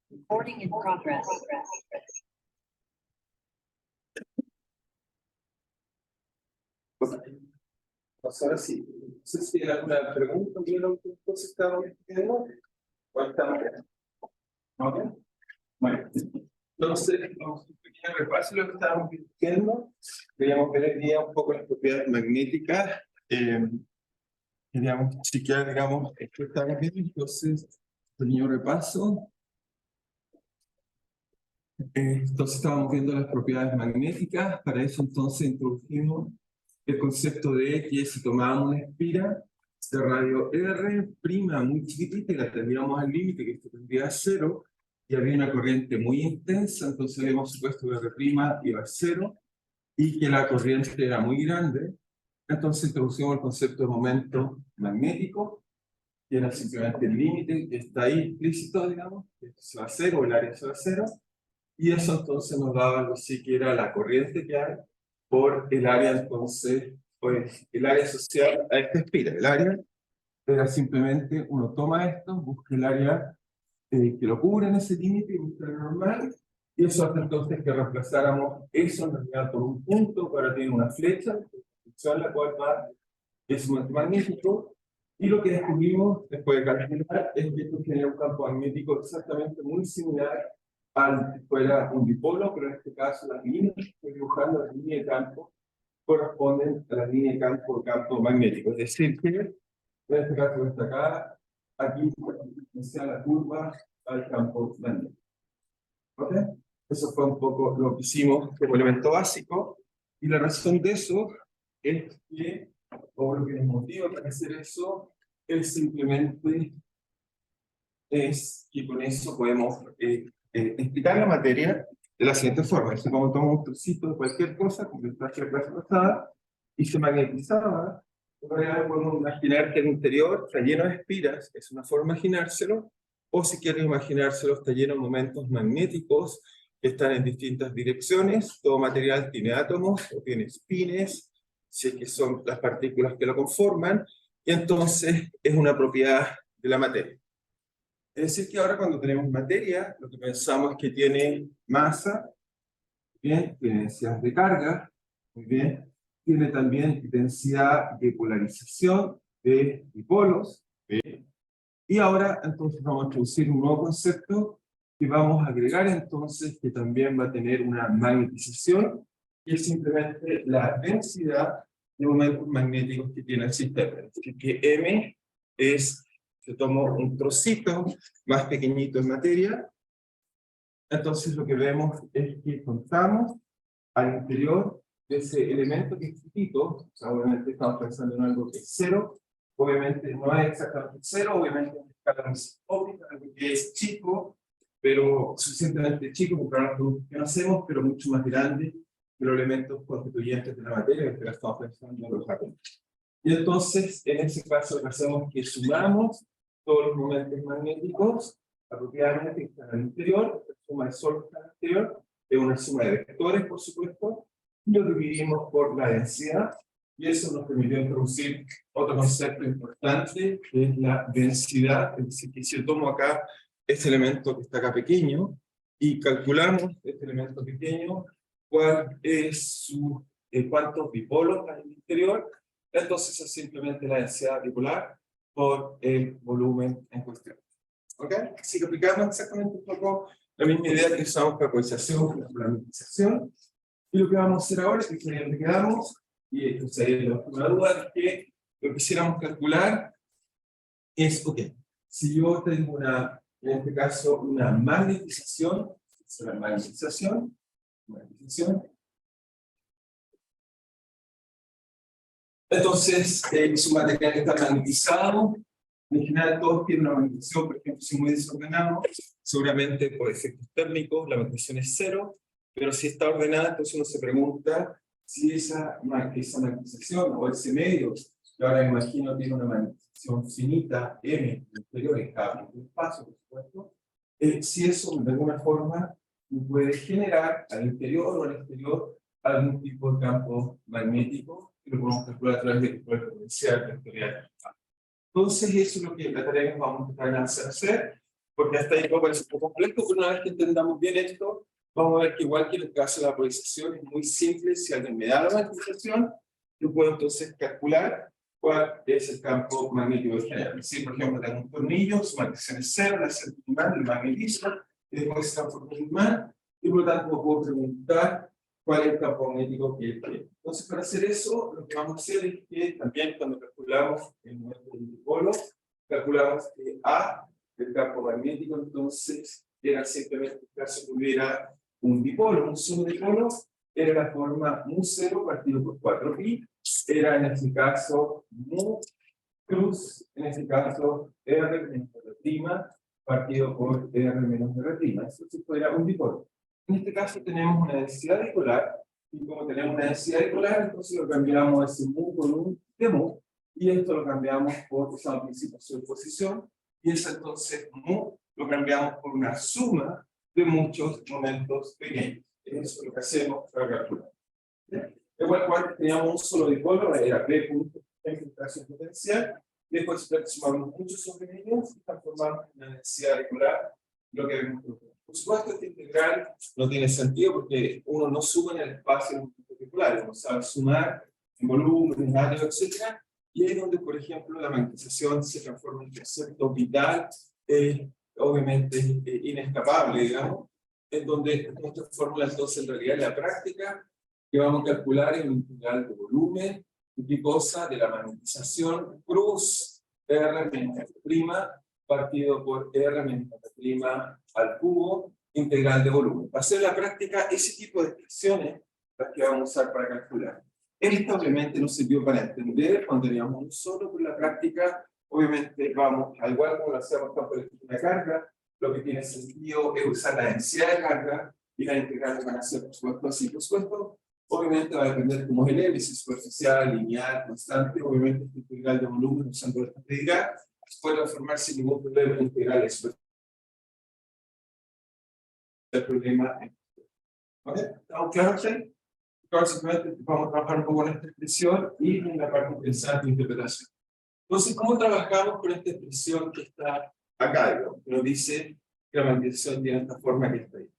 Recording in progress. Pues ahora sí, no sé si hay alguna pregunta de lo que entonces estamos viendo. ¿O estamos bien? ¿Ok? Bueno, entonces, vamos a un pequeño repaso de lo que estábamos viendo. Queríamos ver el día un poco las propiedades magnéticas. Queríamos chequear, digamos, esto que estábamos viendo. Entonces, pequeño repaso. Entonces, estábamos viendo las propiedades magnéticas. Para eso, entonces, introdujimos el concepto de que si tomábamos una espira de radio R' muy chiquitita y la tendríamos al límite, que esto tendría 0, y había una corriente muy intensa, entonces habíamos supuesto que R' iba a 0 y que la corriente era muy grande. Entonces introducimos el concepto de momento magnético, que era simplemente el límite que está ahí implícito, digamos, que se va a 0, el área se va a 0, y eso entonces nos daba algo así que era la corriente que hay por el área, entonces, pues el área asociada a esta espira. El área era simplemente, uno toma esto, busca el área que lo cubre en ese límite y busca el normal, y eso hace entonces que reemplazáramos eso en realidad por un punto, que ahora tiene una flecha, en la cual va ese momento magnético, y lo que descubrimos después de calcular es que esto genera un campo magnético exactamente muy similar al que fuera un dipolo, pero en este caso las líneas que estoy dibujando, las líneas de campo, corresponden a la línea de campo magnético. Es decir, que en este caso está acá, aquí sea la curva al campo magnético. ¿Ok? Eso fue un poco lo que hicimos como elemento básico, y la razón de eso es que, o lo que nos motiva para hacer eso, es simplemente es que con eso podemos explicar la materia de la siguiente forma. Es como tomamos un trocito de cualquier cosa, como el traje de la clase pasada, y se magnetizaba. En realidad podemos imaginar que el interior está lleno de espiras, es una forma de imaginárselo, o si quieren imaginárselo, está lleno de momentos magnéticos que están en distintas direcciones. Todo material tiene átomos o tiene espines, si es que son las partículas que lo conforman, y entonces es una propiedad de la materia. Es decir, que ahora cuando tenemos materia, lo que pensamos es que tiene masa, bien, tiene densidad de carga, muy bien, tiene también densidad de polarización de dipolos, ¿bien? Y ahora entonces vamos a introducir un nuevo concepto que vamos a agregar entonces, que también va a tener una magnetización, y es simplemente la densidad de momentos magnéticos que tiene el sistema. Es decir, que M es, se toma un trocito más pequeñito en materia, entonces lo que vemos es que contamos al interior de ese elemento que es chiquito, o sea, obviamente estamos pensando en algo que es 0, obviamente no es exactamente 0, obviamente es escala óptica, algo que es chico, pero suficientemente chico como para lo que hacemos, pero mucho más grande que los elementos constituyentes de la materia, que estamos pensando en los átomos. Y entonces, en ese caso, lo que hacemos es que sumamos todos los momentos magnéticos apropiadamente que están al interior, la suma de solo que está al interior, es una suma de vectores, por supuesto, y lo dividimos por la densidad, y eso nos permitió introducir otro concepto importante, que es la densidad. Es decir, que si yo tomo acá este elemento que está acá pequeño, y calculamos este elemento pequeño, cuál es su, cuántos dipolos hay en el interior, entonces es simplemente la densidad dipolar por el volumen en cuestión. ¿Ok? Así que aplicamos exactamente un poco la misma idea que usamos para polarización, la polarización. Y lo que vamos a hacer ahora es que sería lo que quedamos, y esto sería la duda, es que lo que quisiéramos calcular es, ok, si yo tengo una, en este caso, una magnetización, entonces, su material está magnetizado. En general, todos tienen una magnetización, por ejemplo, si muy desordenado, seguramente por efectos térmicos la magnetización es 0, pero si está ordenada, entonces uno se pregunta si esa magnetización o ese medio, que ahora me imagino tiene una magnetización finita, M, inferior en cada espacio, por supuesto, si eso de alguna forma puede generar al interior o al exterior algún tipo de campo magnético, que lo podemos calcular a través del potencial vectorial. Entonces, eso es lo que la tarea que vamos a tratar de hacer. porque hasta ahí puede parecer un poco complejo, pero una vez que entendamos bien esto, vamos a ver que igual que en el caso de la polarización es muy simple. Si alguien me da la magnetización, yo puedo entonces calcular cuál es el campo magnético general. Si, por ejemplo, tengo un tornillo, su magnetización es cero, la hace el magnetismo, y después se transforma en imán, y por lo tanto me puedo preguntar cuál es el campo magnético que él tiene. Entonces, para hacer eso, lo que vamos a hacer es que también cuando calculamos el momento del dipolo, calculamos que A, el campo magnético, entonces era simplemente el caso que hubiera un dipolo, un solo dipolo, era la forma mu0 partido por 4pi, era en este caso mu cruz, en este caso r menos r' partido por r menos r'. Eso sí fuera un dipolo. En este caso tenemos una densidad dipolar, y como tenemos una densidad dipolar, entonces lo cambiamos ese mu por un de mu, y esto lo cambiamos por usando el principio de superposición, y eso entonces mu lo cambiamos por una suma de muchos momentos pequeños. Eso es lo que hacemos para calcular. Igual cuando teníamos un solo dipolo, era P punto en filtración potencial, y después sumamos muchos sobre ellos y transformamos en una densidad dipolar, lo que vemos. Por supuesto, este integral no tiene sentido porque uno no suma en el espacio en particular, uno sabe sumar en volumen, en área, etc. Y ahí es donde, por ejemplo, la magnetización se transforma en un concepto vital, obviamente inescapable, digamos, en donde nuestra fórmula entonces en realidad en la práctica que vamos a calcular es un integral de volumen, ¿qué cosa? De la magnetización cruz R menos R' partido por R menos R' al cubo integral de volumen. Para hacer la práctica, ese tipo de expresiones las que vamos a usar para calcular. Esto obviamente nos sirvió para entender cuando teníamos un solo, pero en la práctica obviamente vamos, al igual como lo hacemos con la carga, lo que tiene sentido es usar la densidad de carga y las integrales van a ser por supuesto así. Por supuesto, obviamente va a depender cómo es el M, si es superficial, lineal, constante. Obviamente este integral de volumen usando esta integral puede transformarse sin ningún problema en integrales. El problema es, ¿ok? ¿Estamos claros ahí? Ahora simplemente vamos a trabajar un poco en esta expresión y en la parte interesante de interpretación. Entonces, ¿cómo trabajamos con esta expresión que está acá? Digamos, que nos dice que la magnetización tiene esta forma que está ahí.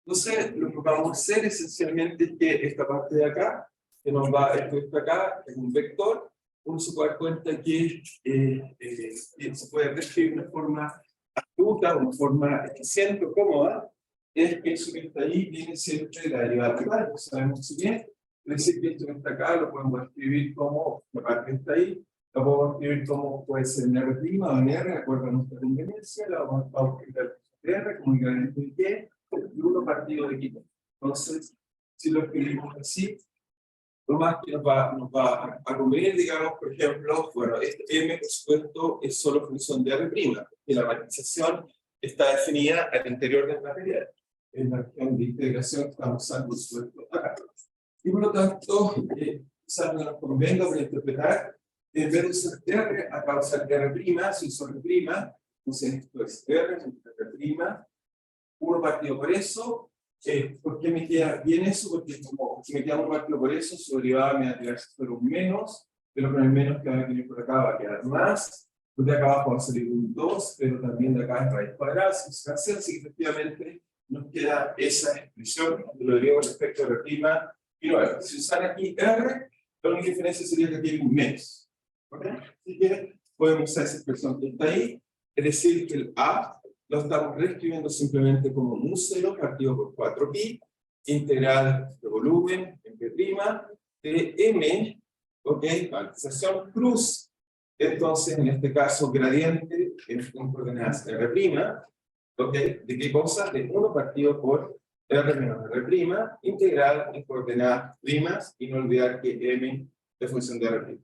Entonces, lo que vamos a hacer esencialmente es que esta parte de acá, que nos va, esto está acá, es un vector, uno se puede dar cuenta que se puede describir de una forma astuta, una forma eficiente o cómoda, es que eso que está ahí viene siempre de la derivada primaria, pues sabemos si bien, es decir que esto que está acá lo podemos escribir como la parte que está ahí, lo podemos escribir como puede ser en R' o en R, de acuerdo a nuestra conveniencia, la vamos a escribir R como ingrediente de Y, y uno partido de Q. Entonces, si lo escribimos así, lo más que nos va a convenir, digamos, por ejemplo, bueno, este M, por supuesto, es solo función de R', y la magnetización está definida al interior del material. En la región de integración que estamos usando, por supuesto, acá. Y por lo tanto, quizás no nos convenga para interpretar, en vez de usar R, acá usar R', si uso R', entonces esto es R, R', uno partido por eso. ¿Por qué me queda bien eso? Porque como si me queda un partido por eso, su derivada me va a quedar sobre un menos, pero con el menos que va a venir por acá va a quedar más, de acá abajo va a salir un 2, pero también de acá es raíz cuadrada, si se cancela, así que efectivamente nos queda esa expresión, lo digo respecto de R' y no R. Si usar aquí R, la única diferencia sería que tiene un menos. ¿Okay? Así que podemos usar esa expresión que está ahí, es decir, que el A lo estamos reescribiendo simplemente como mu0 partido por 4pi, integral de volumen en P' de M, ok, magnetización cruz, entonces en este caso gradiente en coordenadas R', ok, ¿de qué cosa? De 1 partido por R menos R', integral en coordenadas primas, y no olvidar que M es función de R'.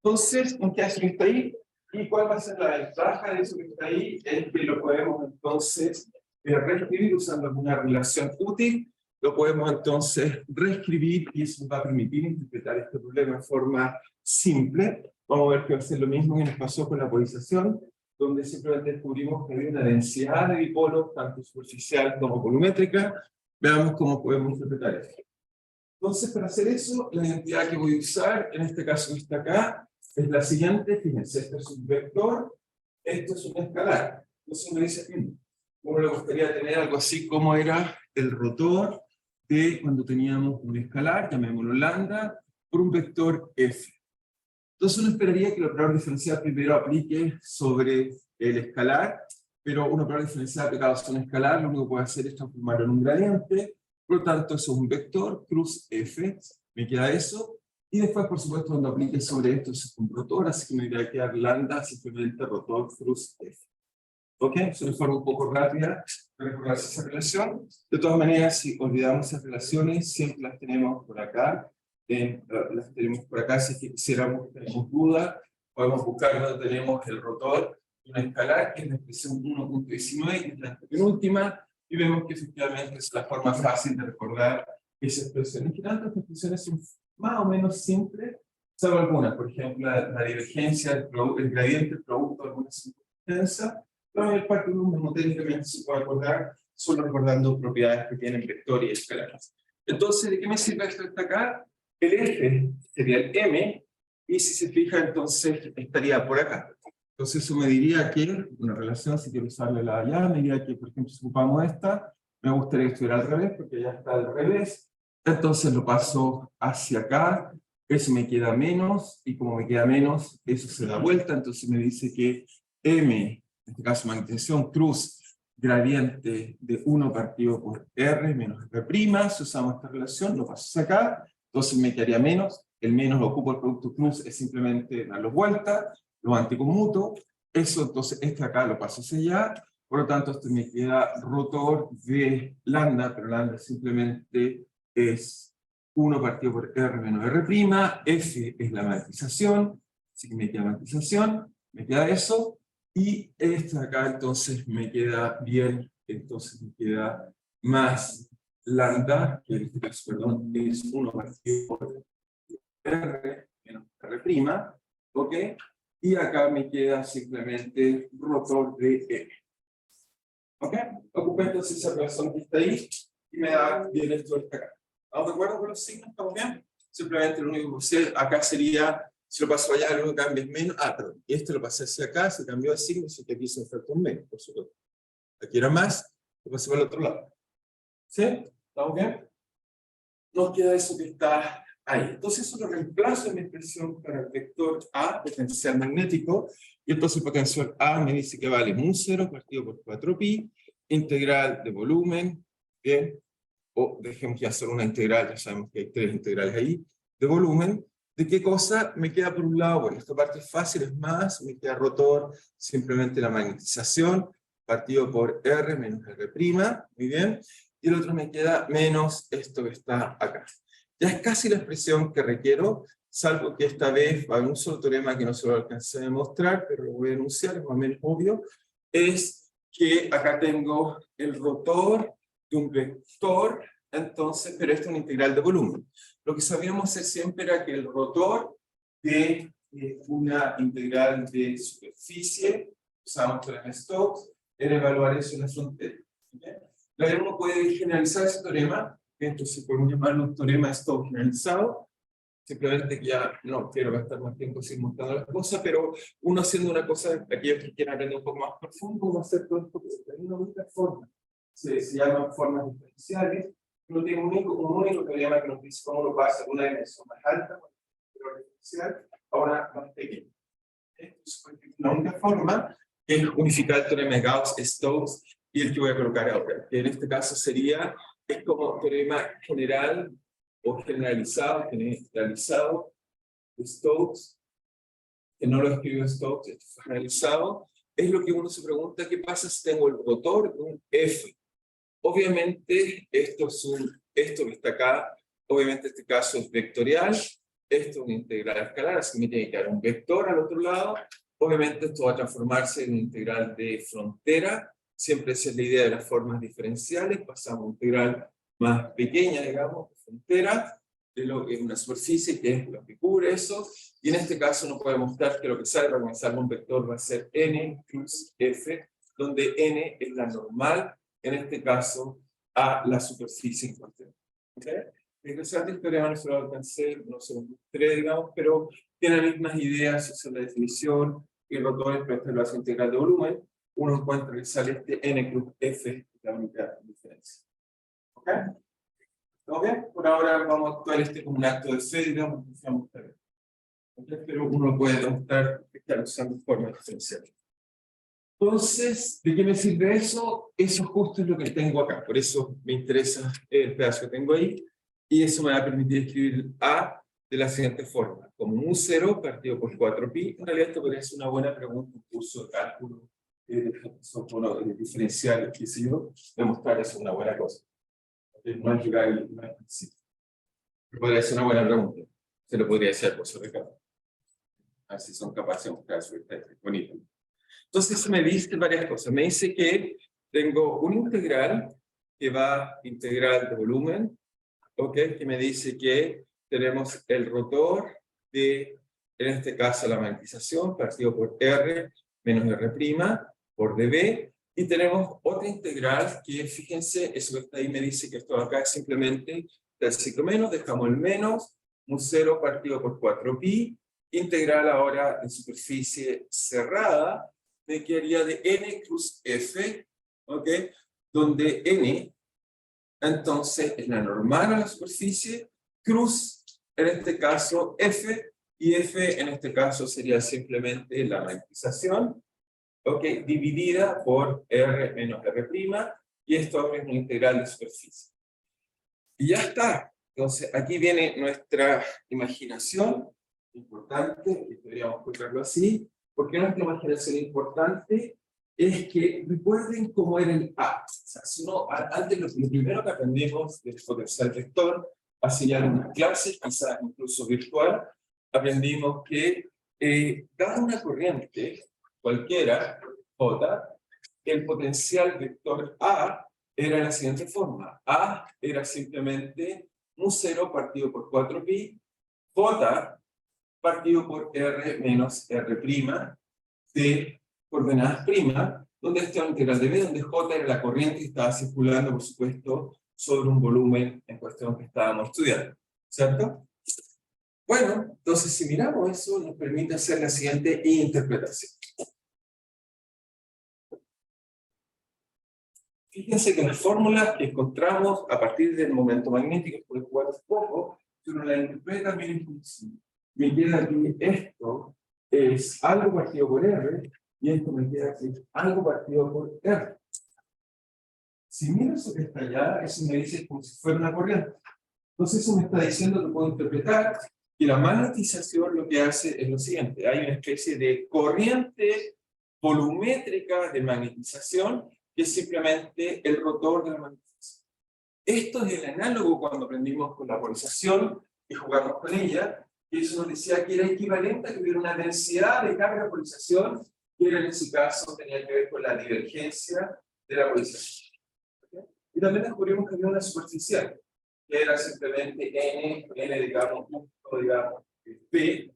Entonces, ¿qué hace que está ahí? ¿Y cuál va a ser la ventaja de eso que está ahí? Es que lo podemos entonces reescribir usando alguna relación útil, lo podemos entonces reescribir y eso nos va a permitir interpretar este problema de forma simple. Vamos a ver que va a ser lo mismo que nos pasó con la polarización, donde simplemente descubrimos que había una densidad de dipolos, tanto superficial como volumétrica. Veamos cómo podemos interpretar esto. Entonces, para hacer eso, la identidad que voy a usar, en este caso que está acá, es la siguiente. Fíjense, esto es un vector, esto es un escalar. Entonces me dice, uno le gustaría tener algo así como era el rotor de cuando teníamos un escalar, llamémoslo lambda, por un vector f. Entonces uno esperaría que el operador diferencial primero aplique sobre el escalar, pero un operador diferencial aplicado sobre un escalar lo único que puede hacer es transformarlo en un gradiente, por lo tanto eso es un vector, cruz f, me queda eso, y después por supuesto cuando aplique sobre esto es un rotor, así que me debería quedar lambda simplemente rotor cruz f. ¿Ok? Es una forma un poco rápida de recordarse esa relación. De todas maneras, si olvidamos esas relaciones, siempre las tenemos por acá. Las tenemos por acá, si es que quisiéramos, tenemos duda, podemos buscar donde tenemos el rotor de una escalar, que es la expresión 1.19, que es la penúltima, y vemos que efectivamente es la forma fácil de recordar esa expresión. En general, estas expresiones son más o menos simples, salvo algunas, por ejemplo, la divergencia, el gradiente, el producto de alguna circunstancia. La mayor parte de un mnemotécnicamente se puede acordar solo recordando propiedades que tienen vector y escalares. Entonces, ¿de qué me sirve esto destacar? El F sería el M, y si se fija, entonces estaría por acá. Entonces, eso me diría que, una relación, si quiero usarle la allá, me diría que, por ejemplo, si ocupamos esta, me gustaría que estuviera al revés, porque ya está al revés. Entonces lo paso hacia acá, eso me queda menos, y como me queda menos, eso se da vuelta, entonces me dice que M, en este caso magnetización cruz, gradiente de 1 partido por R menos R', si usamos esta relación, lo paso hacia acá, entonces me quedaría menos, el menos lo ocupo el producto cruz, es simplemente darlo vuelta, lo anticonmuto, eso entonces este acá lo paso hacia allá, por lo tanto este me queda rotor de lambda, pero lambda simplemente es 1 partido por R menos R', F es la magnetización, así que me queda magnetización, me queda eso, y este de acá entonces me queda bien, entonces me queda más lambda, que en este caso, perdón, es 1 partido por R menos R', ¿ok? Y acá me queda simplemente rotor de M. ¿Ok? Ocupé entonces esa relación que está ahí, y me da bien esto de acá. ¿Estamos de acuerdo con los signos? ¿Estamos bien? Simplemente lo único que hacer acá sería, si lo paso allá, luego cambia es menos. Perdón. Y este lo pasé hacia acá, se cambió de signo, así que aquí se falta un menos, por supuesto. Aquí era más, lo pasé para el otro lado. ¿Sí? ¿Estamos bien? Nos queda eso que está ahí. Entonces eso lo reemplazo en mi expresión para el vector A, potencial magnético, y entonces el potencial A me dice que vale mu 0 partido por 4pi, integral de volumen, bien, o dejemos ya hacer una integral, ya sabemos que hay 3 integrales ahí, de volumen. ¿De qué cosa? Me queda por un lado, bueno, esta parte es fácil, es más, me queda rotor, simplemente la magnetización, partido por R menos R', muy bien, y el otro me queda menos esto que está acá. Ya es casi la expresión que requiero, salvo que esta vez va a haber un solo teorema que no se lo alcancé a demostrar, pero lo voy a enunciar, es más o menos obvio, es que acá tengo el rotor de un vector, entonces, pero esto es una integral de volumen. Lo que sabíamos hacer siempre era que el rotor de una integral de superficie, usamos teorema de Stokes, era evaluar eso en la frontera. Luego uno puede generalizar ese teorema, entonces podemos llamarlo un teorema de Stokes generalizado, simplemente que ya no quiero gastar más tiempo sin mostrando las cosas, pero uno haciendo una cosa, aquellos que quieran aprender un poco más profundo, cómo hacer todo esto, hay una única forma, se llaman formas diferenciales, uno tiene un único teorema que nos dice cómo lo pasa de una dimensión más alta, a una más pequeña. Entonces, la única forma es unificar el teorema de Gauss-Stokes y el que voy a colocar ahora, que en este caso sería, es como teorema general o generalizado de Stokes, que no lo escribió Stokes, esto fue generalizado, es lo que uno se pregunta, ¿qué pasa si tengo el rotor de un F? Obviamente, esto que está acá, obviamente este caso es vectorial, esto es una integral escalar, así que me tiene que quedar un vector al otro lado, obviamente esto va a transformarse en una integral de frontera, siempre esa es la idea de las formas diferenciales, pasamos a una integral más pequeña, digamos, de frontera, de lo que es una superficie, que es lo que cubre eso, y en este caso no puede mostrar que lo que sale para comenzar un vector va a ser n plus f, donde n es la normal, en este caso, a la superficie en cuestión. ¿Okay? Interesante el teorema, no se lo alcancé, no se lo mostré, digamos, pero tiene las mismas ideas, esa es la definición, y el rotor es la integral de volumen, uno encuentra que sale este n cruz f, la única diferencia. ¿Ok? ¿Todo bien? Por ahora vamos a actuar como un acto de fe, digamos, ¿okay? Pero uno puede demostrar que está usando formas diferenciales. Entonces, ¿de qué me sirve eso? Eso justo es lo que tengo acá, por eso me interesa el pedazo que tengo ahí, y eso me va a permitir escribir A de la siguiente forma, como mu0 partido por 4pi. En realidad esto podría ser una buena pregunta, un curso de cálculo, diferencial, qué sé yo, demostrar eso es una buena cosa. No es llegar al principio. Podría ser una buena pregunta, se lo podría hacer por sobre cada. A ver si son capaces de mostrar su estadística. Bonito. Entonces me dice varias cosas. Me dice que tengo un integral que va integral de volumen, ¿ok? Que me dice que tenemos el rotor de, en este caso, la magnetización, partido por R menos R' por dB, y tenemos otra integral que, fíjense, eso que está ahí me dice que esto acá es simplemente del ciclo menos, dejamos el menos, mu0 partido por 4pi, integral ahora de superficie cerrada, me quedaría de n cruz f, ¿ok? Donde n, entonces, es la normal a la superficie, cruz, en este caso, f, y f, en este caso, sería simplemente la magnetización, ¿ok? Dividida por r menos r', y esto ahora es una integral de superficie. Y ya está. Entonces, aquí viene nuestra imaginación, importante, y podríamos colocarlo así. ¿Por qué nuestra imaginación importante? Es que recuerden cómo era el A. O sea, si uno, antes lo primero que aprendimos del potencial vector, hace ya unas clases, quizás incluso virtual, aprendimos que dada una corriente, cualquiera, J, el potencial vector A era de la siguiente forma. A era simplemente mu0 partido por 4pi, J partido por R menos R' de coordenadas prima, donde está la integral de B, donde J era la corriente que estaba circulando, por supuesto, sobre un volumen en cuestión que estábamos estudiando. ¿Cierto? Bueno, entonces si miramos eso, nos permite hacer la siguiente interpretación. Fíjense que las fórmulas que encontramos a partir del momento magnético, por el cual es poco, si uno la interpreta, miren, me queda aquí esto es algo partido por R, y esto me queda aquí algo partido por R. Si miro eso que está allá, eso me dice como si fuera una corriente. Entonces eso me está diciendo que puedo interpretar que la magnetización lo que hace es lo siguiente. Hay una especie de corriente volumétrica de magnetización que es simplemente el rotor de la magnetización. Esto es el análogo cuando aprendimos con la polarización y jugamos con ella, y eso nos decía que era equivalente a que hubiera una densidad de carga de polarización, que en ese caso tenía que ver con la divergencia de la polarización. ¿Okay? Y también descubrimos que había una superficial, que era simplemente n digamos, digamos, P.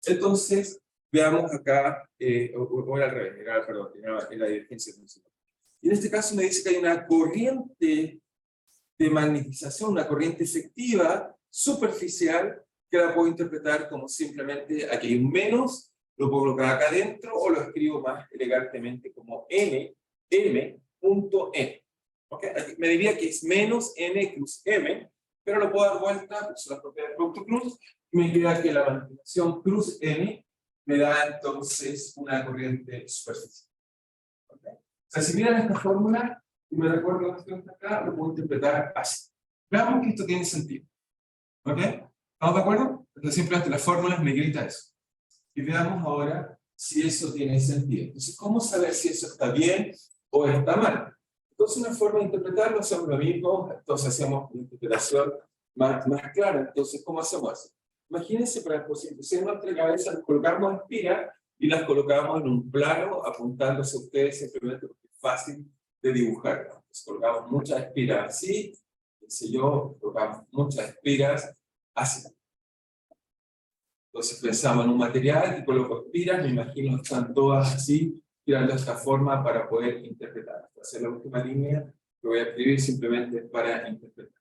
Entonces, veamos acá, o era al revés, era la divergencia principal. Y en este caso me dice que hay una corriente de magnetización, una corriente efectiva, superficial, que la puedo interpretar como simplemente, aquí hay un menos, lo puedo colocar acá adentro, o lo escribo más elegantemente como m.n. ¿Okay? Me diría que es menos n cruz m, pero lo puedo dar vuelta, pues la propiedad del producto cruz, y me queda que la magnetización cruz n me da entonces una corriente superficial. ¿Okay? O sea, si miran esta fórmula, y me recuerdo esto que está acá, lo puedo interpretar así. Veamos que esto tiene sentido. ¿Ok? ¿Estamos de acuerdo? Entonces simplemente las fórmulas me grita eso. Y veamos ahora si eso tiene sentido. Entonces, ¿cómo saber si eso está bien o está mal? Entonces, una forma de interpretarlo, hacemos lo mismo, entonces hacemos una interpretación más clara. Entonces, ¿cómo hacemos eso? Imagínense, para posicionar nuestra cabeza, las colocamos espiras y las colocamos en un plano apuntándose a ustedes simplemente porque es fácil de dibujar. Entonces, colocamos muchas espiras así, qué sé yo, colocamos muchas espiras así. Entonces pensamos en un material y coloco espiras, me imagino que están todas así, tirando esta forma para poder interpretar. Esta es la última línea que voy a escribir simplemente para interpretar.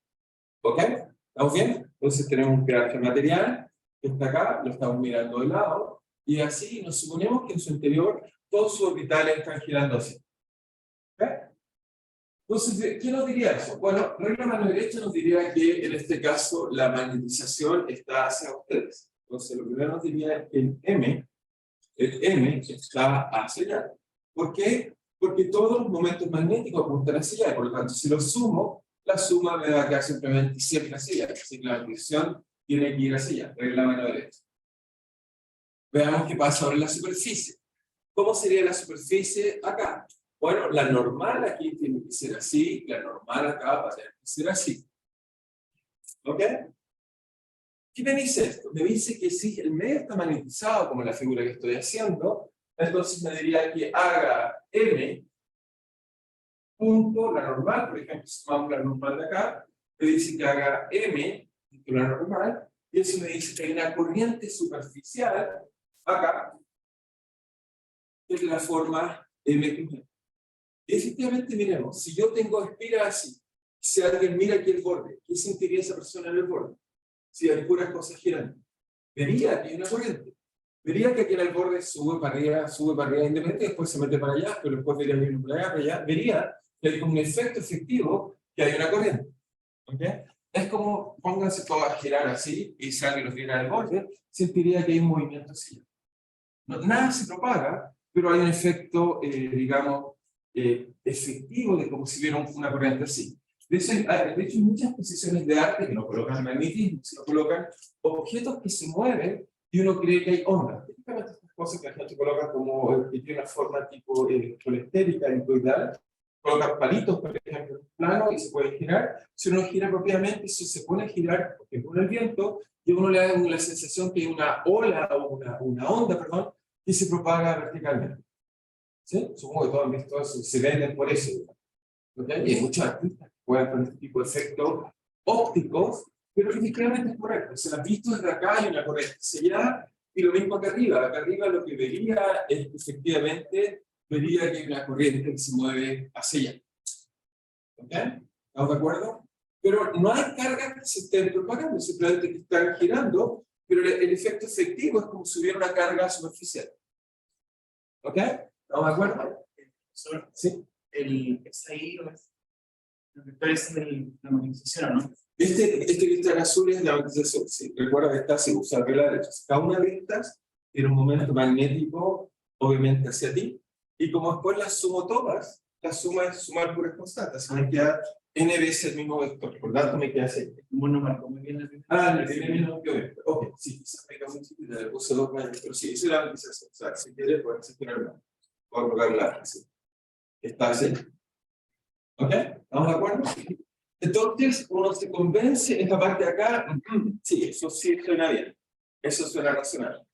¿Ok? ¿Estamos bien? Entonces tenemos un pedazo de material que está acá, lo estamos mirando de lado, y así nos suponemos que en su interior todos sus orbitales están girando así. ¿Ok? Entonces, ¿qué nos diría eso? Bueno, regla mano derecha nos diría que en este caso la magnetización está hacia ustedes. Entonces, lo primero nos diría es que el M está hacia allá. ¿Por qué? Porque todos los momentos magnéticos apuntan hacia allá. Por lo tanto, si lo sumo, la suma me va a quedar simplemente siempre hacia allá. Así que la magnetización tiene que ir hacia allá. Regla mano derecha. Veamos qué pasa ahora en la superficie. ¿Cómo sería la superficie acá? Bueno, la normal aquí tiene que ser así, la normal acá va a tener que ser así. ¿Ok? ¿Qué me dice esto? Me dice que si el medio está magnetizado, como la figura que estoy haciendo, entonces me diría que haga M punto, la normal, por ejemplo, si tomamos la normal de acá, me dice que haga M punto la normal, y eso me dice que hay una corriente superficial acá, que es la forma M. Y efectivamente, miremos, si yo tengo espiras así, si alguien mira aquí el borde, ¿qué sentiría esa persona en el borde? Si hay puras cosas girando. Vería que hay una corriente. Vería que aquí en el borde sube para arriba independiente, después se mete para allá, pero después vería que para allá. Vería que hay un efecto efectivo que hay una corriente. ¿Ok? Es como, pónganse todos a girar así, y si alguien los viera en el borde, sentiría que hay un movimiento así. No, nada se propaga, pero hay un efecto, digamos, efectivo de como si hubiera una corriente así. De hecho, hay muchas posiciones de arte que no colocan magnetismo, sino colocan objetos que se mueven y uno cree que hay ondas. Típicamente estas cosas que la gente coloca como que tiene una forma tipo colestérica, helicoidal, colocan palitos, por ejemplo, en un plano y se puede girar. Si uno gira propiamente, eso se pone a girar, porque con el viento, y uno le da la sensación que hay una ola o una onda, perdón, que se propaga verticalmente. ¿Sí? Supongo que todos han visto eso, se venden por eso. ¿Okay? Y hay muchos artistas que juegan con este tipo de efectos ópticos, pero efectivamente es correcto. Se la han visto desde acá, hay una corriente sellada, y lo mismo acá arriba. Acá arriba lo que vería es que efectivamente vería que hay una corriente que se mueve hacia allá. ¿Ok? ¿Estamos de acuerdo? Pero no hay cargas que se estén propagando, simplemente que están girando, pero el efecto efectivo es como si hubiera una carga superficial. ¿Ok? ¿Estamos de acuerdo? Sí. Es ahí los vectores de la magnetización, ¿no? Este cristal azul es la magnetización. Sí. Recuerda que está sin usar regla derecha. Cada una de estas tiene un momento magnético, obviamente, hacia ti. Y como después las sumo todas, la suma es sumar puras constantes. Así me queda n veces el mismo vector. Por lo tanto, me queda 6. Bueno, marcó muy bien el primer mismo vector. Ok, sí, quizás me queda muy chiquita, le puse 2 más, pero sí, eso es la magnetización. O sea, si quieres, puedes gestionarla. Puedo colocarla así. Está así. ¿Ok? ¿Estamos de acuerdo? Entonces, uno se convence, esta parte de acá, sí, eso sí suena bien. Eso suena racional.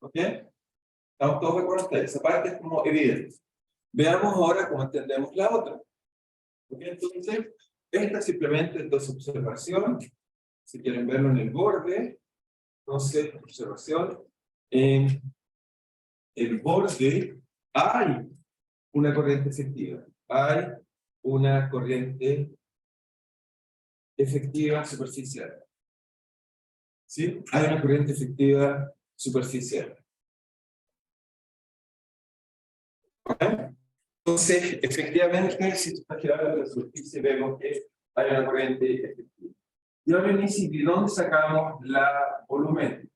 ¿Ok? ¿Estamos todos de acuerdo? Esa parte es como evidente. Veamos ahora cómo entendemos la otra. ¿Ok? Entonces, esta simplemente es observación. Si quieren verlo en el borde, entonces, observación. En el borde hay una corriente efectiva. Hay una corriente efectiva superficial. ¿Sí? Hay una corriente efectiva superficial. ¿Ok? Entonces, efectivamente, si tú estás girando la superficie, vemos que hay una corriente efectiva. Y ahora me dice, ¿de dónde sacamos la volumétrica?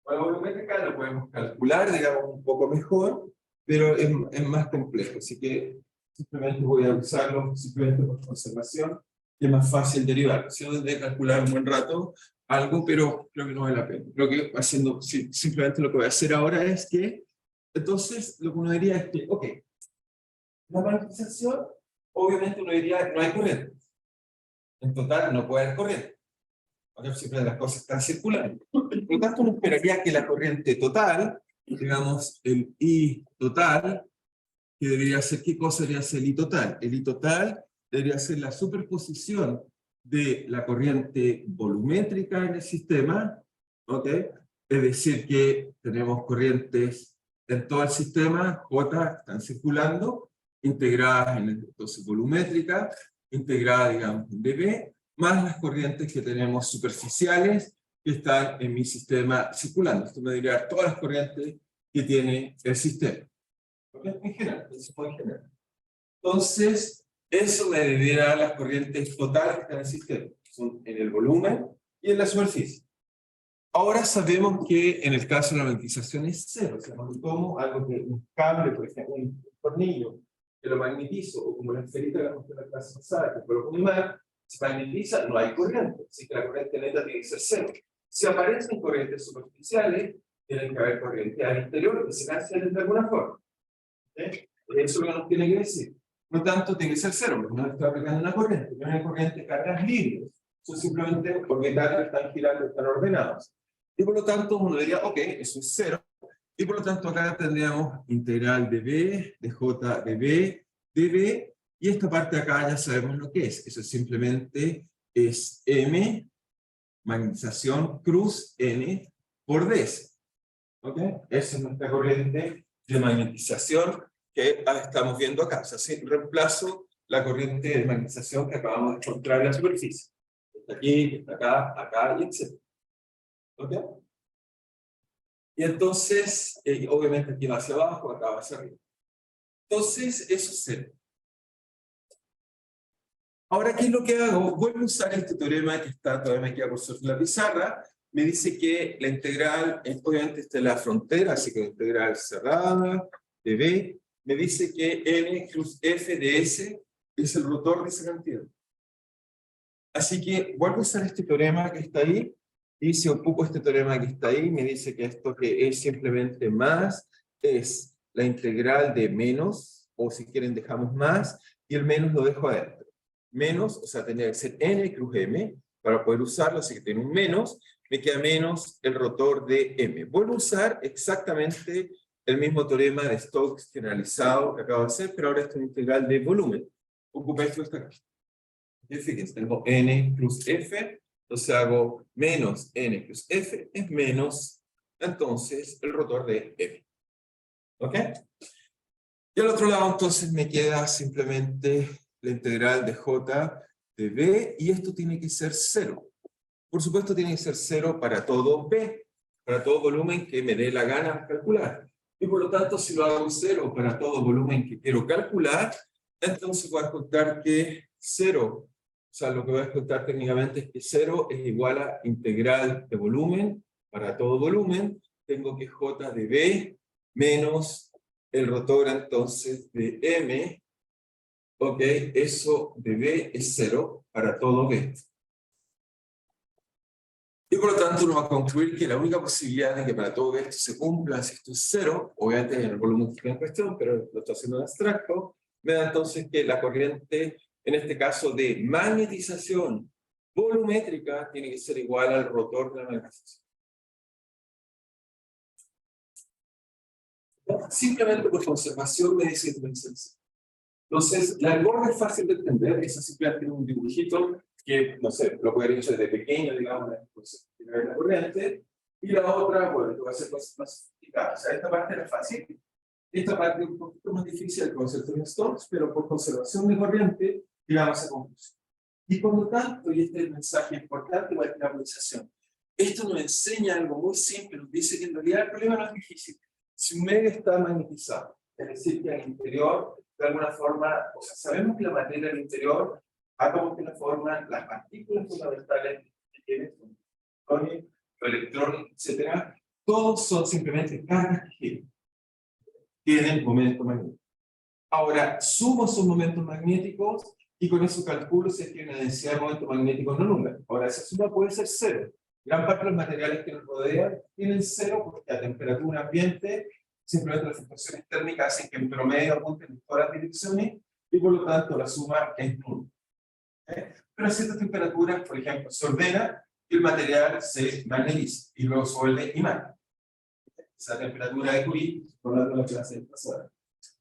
La volumétrica lo podemos calcular, digamos, un poco mejor, pero es más complejo. Así que simplemente voy a usarlo simplemente por conservación, y es más fácil derivar. Si yo tendré que calcular un buen rato algo, pero creo que no vale la pena. Creo que haciendo, simplemente lo que voy a hacer ahora es que, entonces, lo que uno diría es que, ok, la magnetización, obviamente uno diría, no hay corriente. En total, no puede haber corriente. Porque siempre las cosas están circulando. Por lo tanto, uno esperaría que la corriente total, digamos, el I total, que debería ser, ¿qué cosa debería ser el I total? El I total debería ser la superposición de la corriente volumétrica en el sistema, ¿ok? Es decir, que tenemos corrientes en todo el sistema, J, están circulando, integradas en entonces volumétrica, integradas, digamos, en dB, más las corrientes que tenemos superficiales que están en mi sistema circulando. Esto me diría todas las corrientes que tiene el sistema. ¿Ok? En general, consumo en general. Entonces, eso me deberá las corrientes totales que están en el sistema, que son en el volumen y en la superficie. Ahora sabemos que en el caso de la magnetización es cero. O sea, cuando tomo algo que un cable, por ejemplo, un tornillo, que lo magnetizo, o como la esferita de la clase pasada, que coloco un imán, se magnetiza, no hay corriente. Así que la corriente neta tiene que ser cero. Si aparecen corrientes superficiales, tienen que haber corriente al interior que se cancelen de alguna forma. Eso es lo que nos tiene que decir. Por lo tanto, tiene que ser cero, porque no está aplicando una corriente. No es una corriente de cargas libres. Son simplemente orbitales que están girando, están ordenados. Y por lo tanto, uno diría, ok, eso es cero. Y por lo tanto, acá tendríamos integral de B, de J, de B, de B. Y esta parte de acá ya sabemos lo que es. Eso simplemente es M, magnetización cruz N por DS. ¿Ok? Esa es nuestra corriente de magnetización que estamos viendo acá. O sea, si reemplazo la corriente de magnetización que acabamos de encontrar en la superficie. Está aquí, está acá, acá y etc. ¿Ok? Y entonces, obviamente aquí va hacia abajo, acá va hacia arriba. Entonces, eso es cero. Ahora, ¿qué es lo que hago? Vuelvo a usar este teorema que está todavía me queda por sobre la pizarra. Me dice que la integral, obviamente esta es la frontera, así que la integral cerrada de B, me dice que N plus F de S es el rotor de esa cantidad. Así que vuelvo a usar este teorema que está ahí, y si ocupo este teorema que está ahí, me dice que esto que es simplemente más, es la integral de menos, o si quieren dejamos más, y el menos lo dejo adentro. Menos, o sea, tendría que ser N cruz M, para poder usarlo, así que tiene un menos, me queda menos el rotor de M. Vuelvo a usar exactamente el mismo teorema de Stokes generalizado que acabo de hacer, pero ahora esto es integral de volumen. Ocupa esto esta aquí. Y fíjense, tengo N plus F, entonces hago menos N plus F, es menos, entonces, el rotor de M. ¿Ok? Y al otro lado, entonces, me queda simplemente la integral de J de B, y esto tiene que ser cero. Por supuesto, tiene que ser cero para todo B, para todo volumen que me dé la gana calcular. Y por lo tanto, si lo hago cero para todo volumen que quiero calcular, entonces voy a contar que cero, o sea, lo que voy a contar técnicamente es que cero es igual a integral de volumen para todo volumen. Tengo que J de B menos el rotor entonces de M. Ok, eso de B es cero para todo B. Y por lo tanto uno va a concluir que la única posibilidad de que para todo esto se cumpla, si esto es cero, obviamente en el volumen que está en cuestión, pero lo estoy haciendo en abstracto, me da entonces que la corriente, en este caso de magnetización volumétrica, tiene que ser igual al rotor de la magnetización. Simplemente por conservación me dice que es sencillo. Entonces, la gorra es fácil de entender, esa simplemente tiene un dibujito que, no sé, lo pueden hacer desde pequeño, digamos, la corriente, y la otra, bueno, que va a ser más sofisticada. O sea, esta parte era fácil, esta parte es un poquito más difícil el concepto de Stokes, pero por conservación de corriente, llegamos a esa conclusión. Y por lo tanto, y este es el mensaje importante de la polarización, esto nos enseña algo muy simple, nos dice que en realidad el problema no es difícil. Si un medio está magnetizado, es decir, que al interior, de alguna forma, o sea, sabemos que la materia del interior, átomos que la forman, las partículas fundamentales que tienen, los electrones, etcétera, todos son simplemente cargas que giran. Tienen momento magnético. Ahora, sumo esos momentos magnéticos y con eso calculo si es que hay una densidad de momento magnético no nula. Ahora, esa suma puede ser cero. Gran parte de los materiales que nos rodean tienen cero porque a temperatura ambiente simplemente las fluctuaciones térmicas hacen que en promedio apunten en todas las direcciones y por lo tanto la suma es nula. Pero a ciertas temperaturas, por ejemplo, se ordena y el material se magnetiza y luego se vuelve imán. Esa temperatura de Curie, por la clase pasada.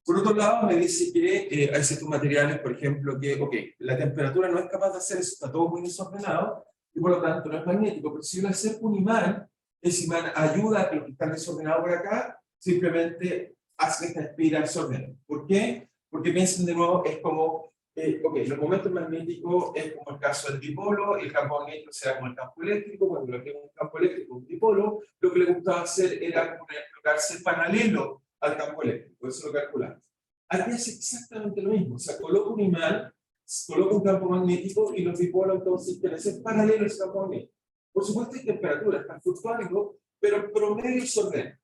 Por otro lado, me dice que hay ciertos materiales, por ejemplo, que, ok, la temperatura no es capaz de hacer eso, está todo muy desordenado, y por lo tanto no es magnético, pero si yo le acerco un imán, ese imán ayuda a que lo que está desordenado por acá, simplemente hace que esta espiral se ordene. ¿Por qué? Porque piensen de nuevo, es como, ok, los momentos magnéticos es como el caso del dipolo, el campo magnético será como el campo eléctrico, cuando lo que es un campo eléctrico, un dipolo, lo que le gustaba hacer era colocarse paralelo al campo eléctrico, eso lo calculamos. Aquí hace exactamente lo mismo, o sea, coloca un imán, coloca un campo magnético y los dipolos entonces tienen que ser paralelos al campo magnético. Por supuesto hay temperaturas, están fluctuando, pero el promedio se ordena.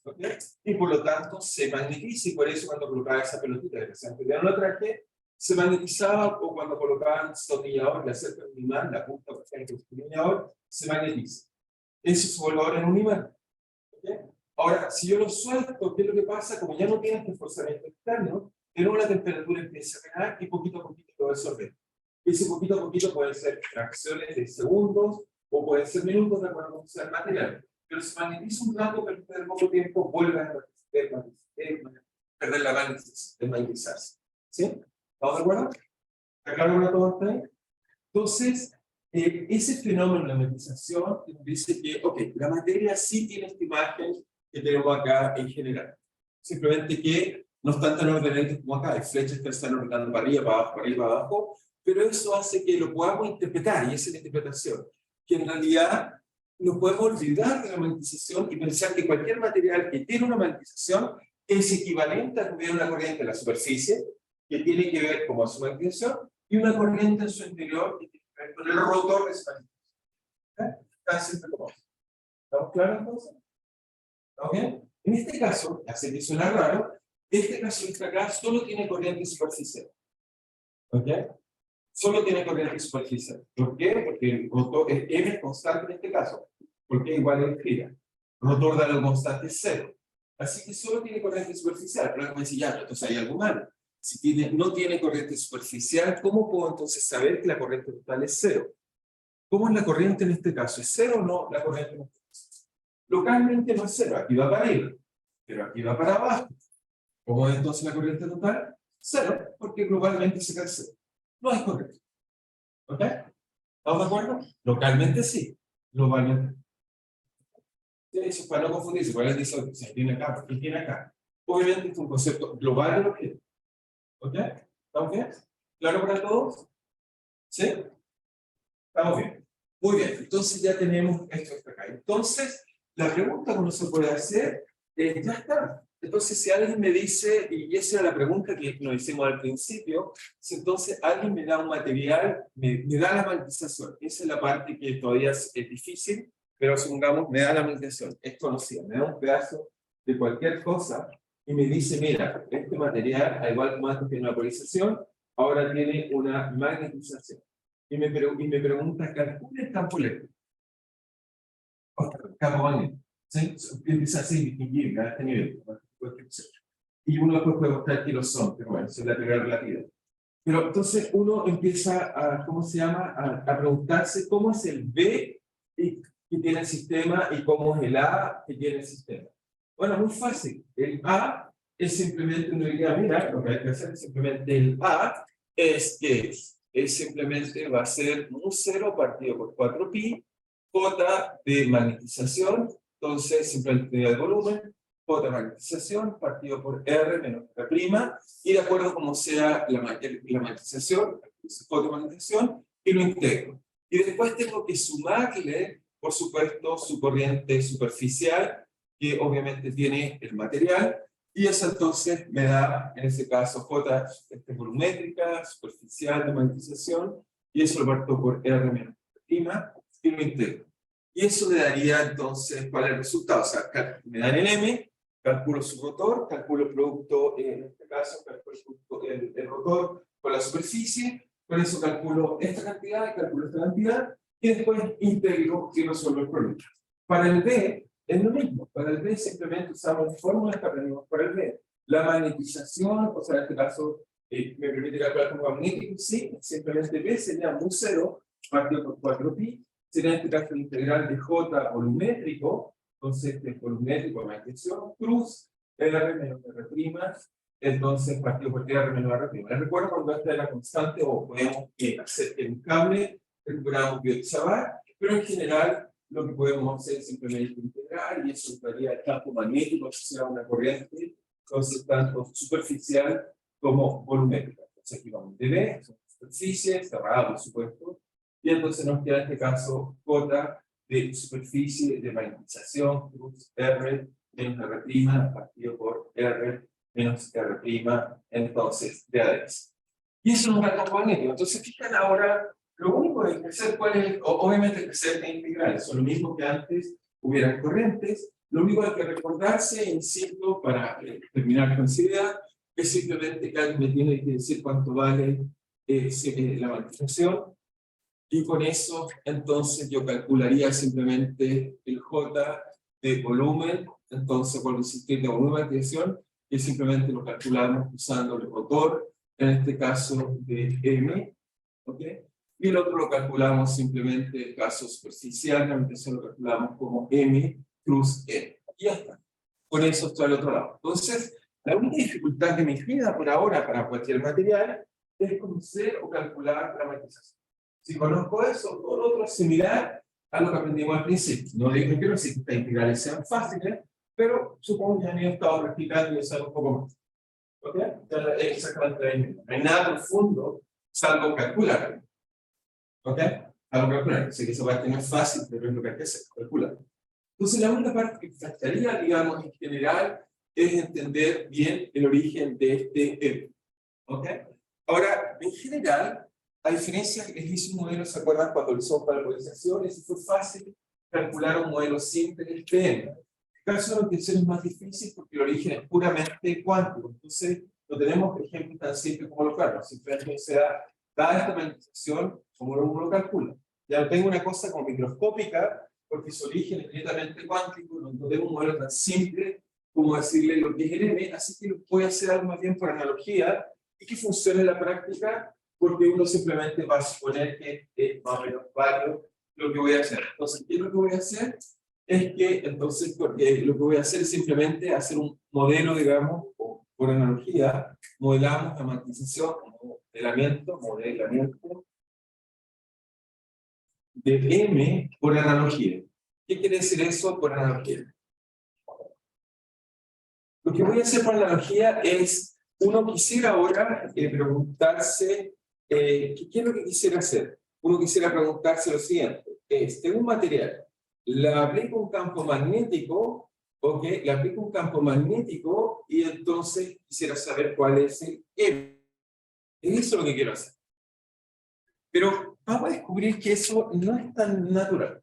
¿Okay? Y por lo tanto se magnetiza, y por eso cuando colocaba esa pelotita que se anterior no la traje, se magnetizaba, o cuando colocaban destornillador, le acercan un imán, la punta por ejemplo del destornillador, se magnetiza. Eso se vuelve ahora en un imán. ¿Okay? Ahora, si yo lo suelto, ¿qué es lo que pasa? Como ya no tiene este forzamiento externo, de nuevo la temperatura empieza a caer y poquito a poquito lo desorbita. Ese poquito a poquito puede ser fracciones de segundos o pueden ser minutos de acuerdo a cómo sea el material. Pero si magnetiza un rato, pero después de poco tiempo vuelve a perder la magnetizarse. ¿Sí? ¿Estamos de acuerdo? ¿Está claro con todo hasta ahí? Entonces, ese fenómeno de la magnetización dice que, ok, la materia sí tiene esta imagen que tenemos acá en general. Simplemente que no están tan ordenados como acá, hay flechas que están ordenando para arriba, para abajo, para arriba, para abajo, pero eso hace que lo podamos interpretar, y esa es la interpretación, que en realidad nos podemos olvidar de la magnetización y pensar que cualquier material que tiene una magnetización es equivalente a que hubiera una corriente en la superficie, que tiene que ver con su magnetización, y una corriente en su interior que tiene que ver con el rotor de esa magnetización. Está siempre como eso. ¿Estamos claros entonces? ¿Ok? En este caso, hace que suena raro, este caso de acá solo tiene corriente superficial. ¿Ok? Solo tiene corriente superficial. ¿Por qué? Porque el rotor es M constante en este caso, porque es igual a infinita. El rotor de algo constante es 0. Así que solo tiene corriente superficial. Pero me dice, ya, entonces hay algo malo. Si no tiene corriente superficial, ¿cómo puedo entonces saber que la corriente total es 0? ¿Cómo es la corriente en este caso? ¿Es 0 o no la corriente en este caso? Localmente no es 0, aquí va para arriba, pero aquí va para abajo. ¿Cómo es entonces la corriente total? 0, porque globalmente se cae 0. No es correcto. ¿Ok? ¿Estamos de acuerdo? Localmente sí, globalmente. Eso para no confundirse, ¿cuál es eso? Se tiene acá, ¿qué tiene acá? Obviamente es un concepto global de lo que. ¿Ok? ¿Estamos bien? ¿Claro para todos? ¿Sí? Estamos bien. Muy bien, entonces ya tenemos esto hasta acá. Entonces, la pregunta que uno se puede hacer es, ya está. Entonces, si alguien me dice, y esa era la pregunta que nos hicimos al principio, si entonces alguien me da un material, me da la magnetización, esa es la parte que todavía es difícil, pero supongamos, me da la magnetización, es conocida, me da un pedazo de cualquier cosa, y me dice, mira, este material, al igual como antes tiene una polarización, ahora tiene una magnetización. Y me pregunta, calcula el campo eléctrico. Campo magnético. ¿Sí? Empieza así, distinguible a este nivel. Y uno después puede mostrar que lo son, pero bueno, eso es la teoría relativa. Pero entonces uno empieza a, ¿cómo se llama? A preguntarse cómo es el B que tiene el sistema y cómo es el A que tiene el sistema. Bueno, muy fácil. El A es simplemente, uno diría, mira, lo que hay que hacer es simplemente el A es que es simplemente va a ser mu 0 partido por 4pi, J de magnetización, entonces simplemente unidad de volumen, J de magnetización partido por R menos R', y de acuerdo como sea la magnetización, J de magnetización, y lo integro. Y después tengo que sumarle, por supuesto, su corriente superficial, que obviamente tiene el material, y eso entonces me da, en este caso, J volumétrica, superficial de magnetización, y eso lo parto por R menos R', y lo integro. Y eso le daría entonces, ¿cuál es el resultado? O sea, me dan el M, calculo su rotor, calculo el producto, en este caso, calculo el rotor con la superficie, con eso calculo esta cantidad, calculo esta cantidad, y después integro y resuelvo el problema. Para el B, es lo mismo. Para el B simplemente usamos fórmulas que aprendimos para el B. La magnetización, o sea, en este caso, me permite calcular como magnético, sí, simplemente B sería mu 0 partido por 4pi, sería en este caso el integral de J volumétrico, entonces este volumétrico de magnetización, cruz, R menos R', entonces partido por R menos R'. Les recuerdo cuando esta era constante, o podemos hacer que un cable recuperamos biochavar, pero en general lo que podemos hacer es simplemente integrar, y eso daría el campo magnético, que sea una corriente, entonces tanto superficial como volumétrica. Entonces aquí vamos de B, superficie, cerrada por supuesto, y entonces nos queda en este caso J de superficie de magnetización, cruz R menos R' partido por R menos R', entonces, de ADX. Y eso es un campo magnético. Entonces, fijan ahora, lo único que hay que hacer, ¿cuál es? Obviamente hay que hacer integrales, son lo mismo que antes hubieran corrientes. Lo único que hay que recordarse, insisto, para terminar con esa idea, es simplemente que alguien me tiene que decir cuánto vale la manifestación, y con eso, entonces, yo calcularía simplemente el J de volumen, entonces, por insistir de volumen de activación, y simplemente lo calculamos usando el rotor, en este caso de M, ¿ok? Y el otro lo calculamos simplemente, el caso superficial, entonces lo calculamos como M cruz M. Y ya está. Con eso está al otro lado. Entonces, la única dificultad que me queda por ahora para cualquier material es conocer o calcular la magnetización. Si conozco eso, todo lo otro es similar a lo que aprendimos al principio. No digo que las integrales sean fáciles, pero supongo que han estado practicando y saben un poco más. ¿Ok? Es exactamente lo mismo. No hay nada profundo, salvo calcular. ¿Ok? Salvo calcular. Así que esa parte no es fácil, pero es lo que hay que hacer, calcular. Entonces, la única parte que faltaría, digamos, en general, es entender bien el origen de este evento. ¿Ok? Ahora, en general, a diferencia que les hice un modelo, ¿se acuerdan cuando lo hicimos para la polarización? Eso fue fácil calcular un modelo simple del PM. El caso de la obtención es más difícil porque el origen es puramente cuántico. Entonces, no tenemos ejemplos tan simples como lo calculo. Simplemente se da, dada esta manifestación, como uno lo calcula. Ya no tengo una cosa como microscópica, porque su origen es netamente cuántico, no tengo un modelo tan simple como decirle lo que es el M, así que lo voy a hacer algo más bien por analogía y que funcione en la práctica, porque uno simplemente va a suponer que es más o menos válido lo que voy a hacer. Entonces, ¿qué es lo que voy a hacer? Es que, entonces, porque lo que voy a hacer es simplemente hacer un modelo, digamos, o por analogía, modelamos la magnetización, modelamiento de M por analogía. ¿Qué quiere decir eso por analogía? Lo que voy a hacer por analogía es, uno quisiera ahora preguntarse, ¿qué es lo que quisiera hacer? Uno quisiera preguntarse lo siguiente, tengo un material, le aplico un campo magnético, ¿ok? Le aplico un campo magnético y entonces quisiera saber cuál es el M. Eso es lo que quiero hacer. Pero vamos a descubrir que eso no es tan natural.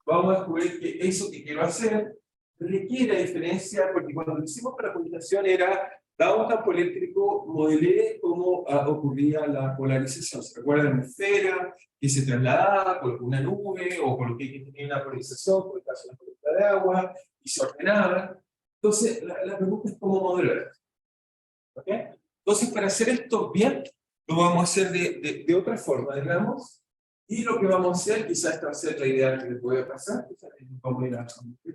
Vamos a descubrir que eso que quiero hacer requiere diferencia, porque cuando lo hicimos para la polarización era, dado un campo eléctrico, modelé cómo ocurría la polarización. ¿Se recuerdan una esfera que se trasladaba por una nube, o por lo que tenía una polarización, por el caso de una coleta de agua, y se ordenaba? Entonces, la pregunta es cómo modelar. ¿Ok? Entonces, para hacer esto bien, lo vamos a hacer de otra forma, digamos. Y lo que vamos a hacer, quizás esta va a ser la idea que les voy a pasar, quizás vamos a ir a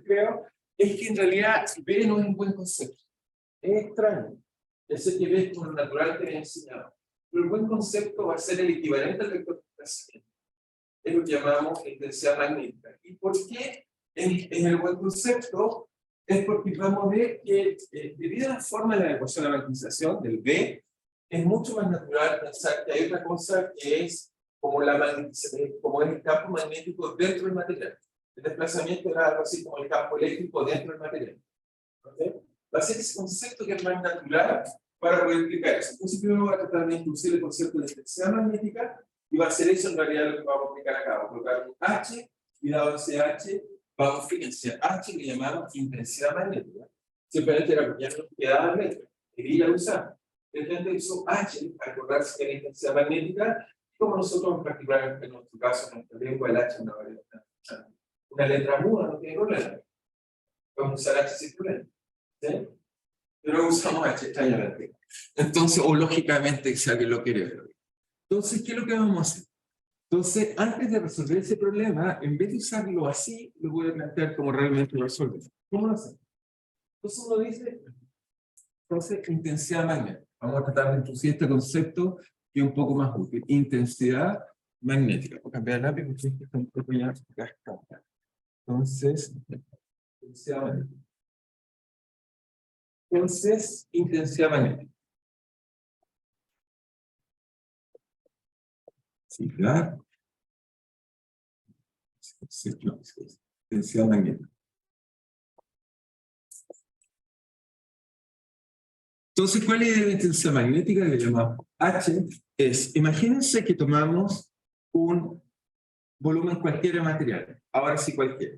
creo, es que en realidad B no es un buen concepto. Es extraño. Ese que ves como lo natural que me he enseñado. Pero el buen concepto va a ser el equivalente al vector de desplazamiento. Es lo que llamamos intensidad magnética. ¿Y por qué en el buen concepto? Es porque vamos a ver que debido a la forma de la ecuación de la magnetización del B, es mucho más natural pensar que hay otra cosa que es como la magnetización, como es el campo magnético dentro del material. El desplazamiento era algo así como el campo eléctrico dentro del material. ¿Okay? Va a ser ese concepto que es más natural para poder explicar eso. Entonces, primero voy a tratar de introducir el concepto de intensidad magnética, y va a ser eso en realidad lo que vamos a aplicar acá. Vamos a colocar un H, y dado ese H, vamos a financiar H, que llamamos intensidad magnética. Simplemente era porque ya no quedaba letra, quería usar. Entonces, hizo H, para acordarse que era intensidad magnética, y como nosotros en particular, en nuestro caso, en nuestra lengua, el H es una letra muda, no tiene problema. Vamos a usar H sin problema. ¿Sí? Pero usamos H extrañamente. Entonces, o lógicamente, si alguien lo quiere ver. Entonces, ¿qué es lo que vamos a hacer? Entonces, antes de resolver ese problema, en vez de usarlo así, lo voy a plantear como realmente lo resuelve. ¿Cómo lo hacemos? Entonces uno dice, entonces, intensidad magnética. Vamos a tratar de introducir este concepto que es un poco más útil. Intensidad magnética. Voy a cambiar el lápiz porque está un poco ya gastado. Entonces, intensidad magnética. Entonces, intensidad magnética. Sí, claro. Intensidad magnética. Entonces, ¿cuál es la intensidad magnética que llamamos H? Imagínense que tomamos un volumen cualquiera de material, ahora sí cualquiera.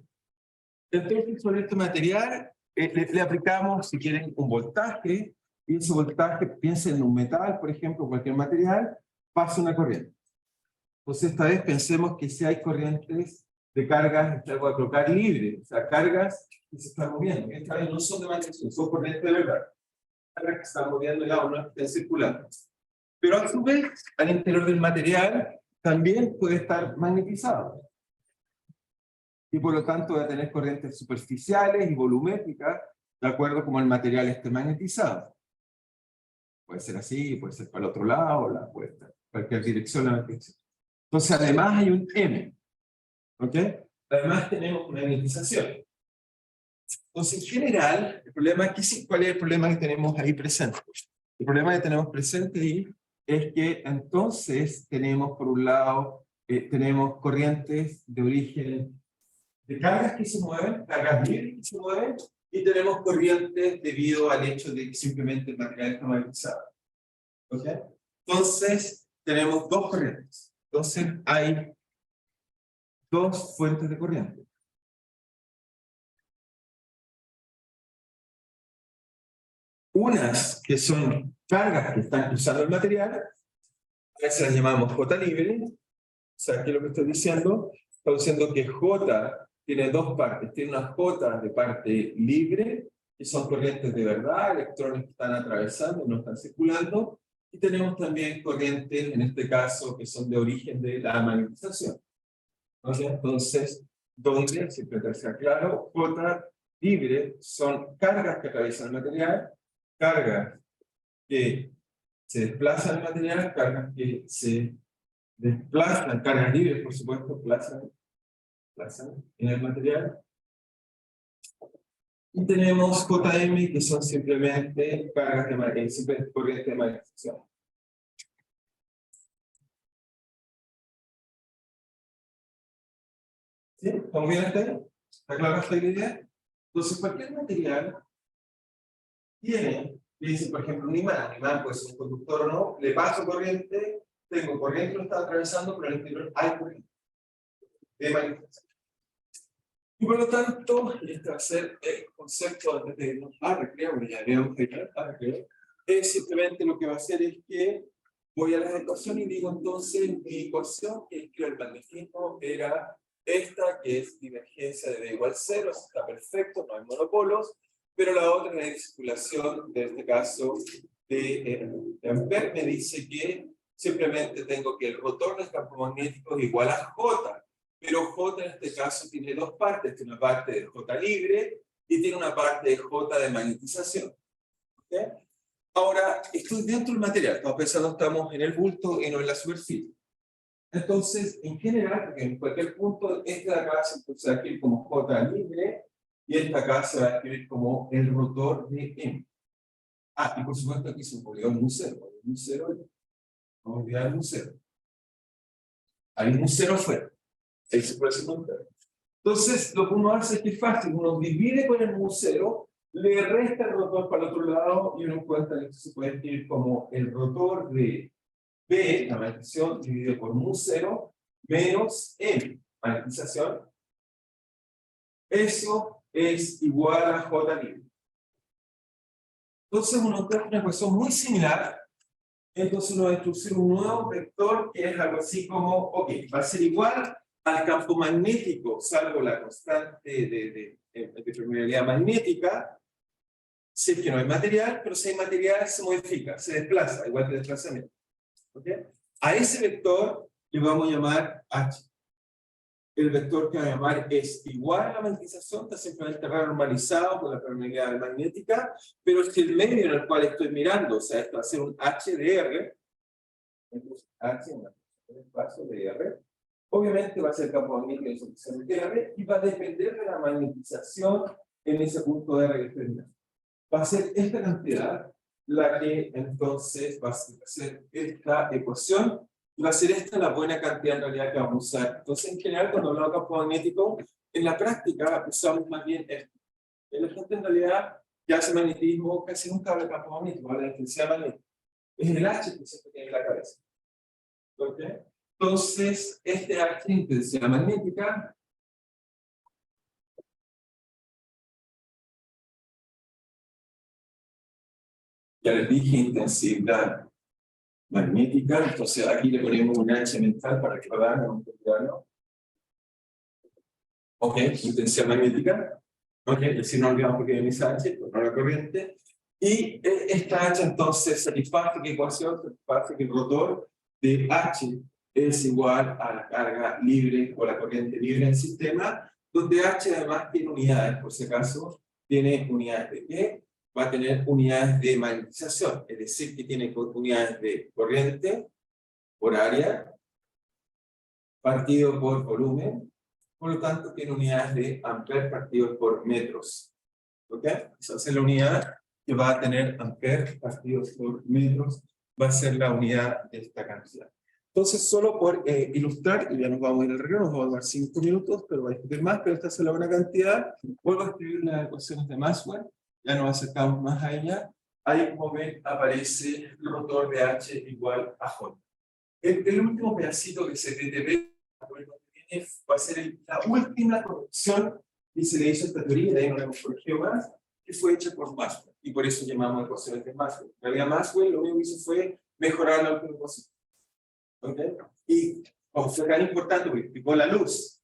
Entonces, sobre este material le aplicamos, si quieren, un voltaje, y ese voltaje, piensen en un metal, por ejemplo, cualquier material, pasa una corriente. Entonces, esta vez pensemos que si hay corrientes de cargas, que voy a colocar libre, o sea, cargas que se están moviendo, que esta vez no son de magnetismo, son corrientes de verdad. Cargas que se están moviendo ya o no están circulando. Pero a su vez, al interior del material, también puede estar magnetizado. Y por lo tanto va a tener corrientes superficiales y volumétricas, de acuerdo como el material esté magnetizado. Puede ser así, puede ser para el otro lado, puede estar en cualquier dirección. Entonces, además hay un M. ¿Ok? Además tenemos magnetización. Entonces, en general, el problema aquí, ¿cuál es el problema que tenemos ahí presente? El problema que tenemos presente ahí es que entonces tenemos, por un lado, tenemos corrientes de origen de cargas que se mueven, cargas libres que se mueven, y tenemos corrientes debido al hecho de que simplemente el material está magnetizado. ¿Ok? Entonces, tenemos dos corrientes. Entonces, hay dos fuentes de corriente. Unas que son cargas que están cruzando el material, a veces las llamamos J libre. O sea, aquí lo que estoy diciendo, estoy diciendo que J tiene dos partes. Tiene una J de parte libre, que son corrientes de verdad, electrones que están atravesando, no están circulando. Y tenemos también corrientes, en este caso, que son de origen de la magnetización. Entonces, donde, siempre que sea claro, J libre son cargas que atraviesan el material, cargas que se desplazan el material, cargas que se desplazan, cargas libres, por supuesto, desplazan en el material. Y tenemos JM, que son simplemente cargas de simplemente corriente de magnetización. ¿Sí? ¿Estamos bien hasta ahí? ¿Está clara esta idea? Entonces, cualquier material tiene, dice, por ejemplo, un imán puede ser un conductor o no, le paso corriente, tengo corriente que lo está atravesando, pero en el interior hay corriente de magnetización. Y por lo tanto, este va a ser el concepto de recreo, ya habíamos recreo, es simplemente lo que va a hacer es que voy a las ecuaciones y digo entonces, mi ecuación que escribe el magnetismo era esta, que es divergencia de D igual 0, eso está perfecto, no hay monopolos, pero la otra es la circulación, en este caso, de Ampère, me dice que simplemente tengo que el rotor del campo magnético es igual a J, pero J en este caso tiene dos partes, tiene una parte de J libre y tiene una parte de J de magnetización. ¿Okay? Ahora, estoy dentro del material, estamos pensando, estamos en el bulto y no en la superficie. Entonces, en general, porque en cualquier punto, esta de acá se va a escribir como J libre y esta acá se va a escribir como el rotor de M. Y por supuesto aquí se me olvidó un cero. Un cero, vamos a olvidar un cero. Hay un cero fuera. Ahí se puede hacer un cero. Entonces, lo que uno hace es que es fácil, uno divide con el mu cero, le resta el rotor para el otro lado y uno encuentra que esto se puede escribir como el rotor de B, la magnetización, dividido por mu cero, menos M, magnetización. Eso es igual a J libre. Entonces uno encuentra una ecuación muy similar. Entonces uno va a introducir un nuevo vector que es algo así como, ok, va a ser igual al campo magnético, salvo la constante de permeabilidad magnética, si es que no hay material, pero si hay material se modifica, se desplaza, igual que el desplazamiento. ¿Okay? A ese vector le vamos a llamar H. El vector que va a llamar es igual a la magnetización, está simplemente renormalizado por la permeabilidad magnética, pero es que el medio en el cual estoy mirando, o sea, esto va a ser un HDR, entonces H en el espacio de R, obviamente va a ser el campo magnético de sucesión de R, y va a depender de la magnetización en ese punto de R que estoy mirando. Va a ser esta cantidad la que entonces va a ser esta ecuación, y va a ser esta la buena cantidad en realidad que vamos a usar. Entonces, en general, cuando hablamos de campo magnético, en la práctica usamos más bien esto. La gente en realidad que hace magnetismo casi nunca habla de campo magnético, habla de intensidad magnética. Es el H que siempre tiene en la cabeza. ¿Ok? Entonces, este H, intensidad magnética, ya les dije intensidad magnética, entonces aquí le ponemos un H mental para que lo hagan un poco. Ok, intensidad magnética. Ok, y si no olvidamos porque viene esa H, pues no la corriente. Y esta H entonces satisface que ecuación, satisface que el rotor de H es igual a la carga libre o la corriente libre en el sistema, donde H además tiene unidades, por si acaso, tiene unidades de qué? Va a tener unidades de magnetización, es decir, que tiene unidades de corriente por área, partido por volumen, por lo tanto tiene unidades de amperes partidos por metros. ¿Ok? Esa es la unidad que va a tener amperes partidos por metros, va a ser la unidad de esta cantidad. Entonces, solo por ilustrar, y ya nos vamos a ir al reloj, nos vamos a dar 5 minutos, pero va a discutir más, pero esta es la buena cantidad. Vuelvo a escribir las ecuaciones de Maxwell, ya nos acercamos más a ella. Ahí, como ven, aparece el rotor de H igual a J. El último pedacito que se ve va a ser la última corrección y se le hizo esta teoría, de ahí no la hemos corregido más, que fue hecha por Maxwell, y por eso llamamos ecuaciones de Maxwell. En realidad Maxwell lo único que hizo fue mejorar la última ecuación. ¿Okay? Y como fue tan importante, porque explicó la luz,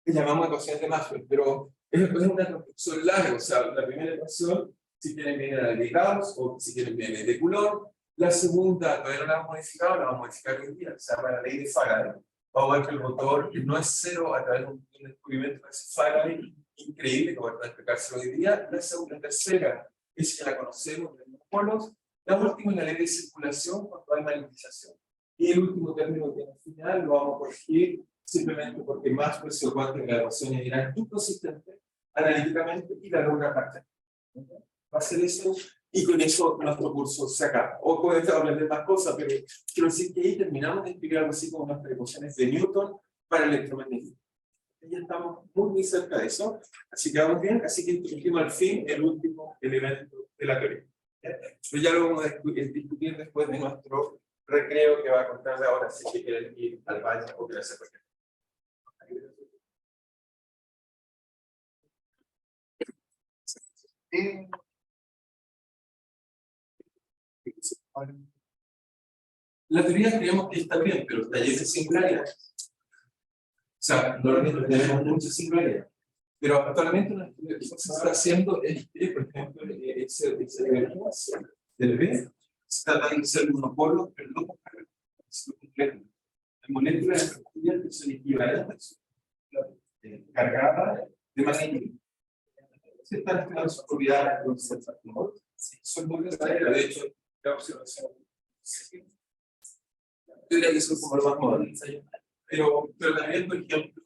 le llamamos ecuaciones de Maxwell, pero es una construcción larga, o sea, la primera ecuación, si quieren viene de Gauss, o si quieren viene de Coulomb. La segunda, todavía no la hemos modificado, la vamos a modificar hoy día, se llama la ley de Faraday. Vamos a ver que el motor no es cero a través de un descubrimiento de Faraday increíble, que voy a explicarse hoy día. La segunda, tercera, es que la conocemos de los polos. La última es la ley de circulación cuando hay magnetización. Y el último término que al final lo vamos a corregir simplemente porque más se ocurre que la ecuación irá inconsistente analíticamente y la logra parcial. Va a ser eso. Y con eso nuestro curso se acaba. O con esto hablar de más cosas, pero quiero decir que ahí terminamos de explicar algo así como nuestras ecuaciones de Newton para el electromagnetismo. Ya estamos muy cerca de eso, así que vamos bien. Así que introducimos al fin el último elemento de la teoría. Pero ya lo vamos a discutir después de nuestro recreo que va a contar de ahora, si quieren ir al baño o quieren hacer recreo. La teoría creemos que está bien, pero talleres de singularidad. O sea, normalmente tenemos muchas singularidades. Pero actualmente lo que se está haciendo es que, por ejemplo, ese del B se trata de ser monopolos, pero no completos. Las moléculas que son equivalentes cargadas de magnetismo. Se están estudiando sus propiedades con ciertas formas. Son muy necesarias, de hecho, la observación. Yo diría que son como lo más moderno. Pero también, por ejemplo,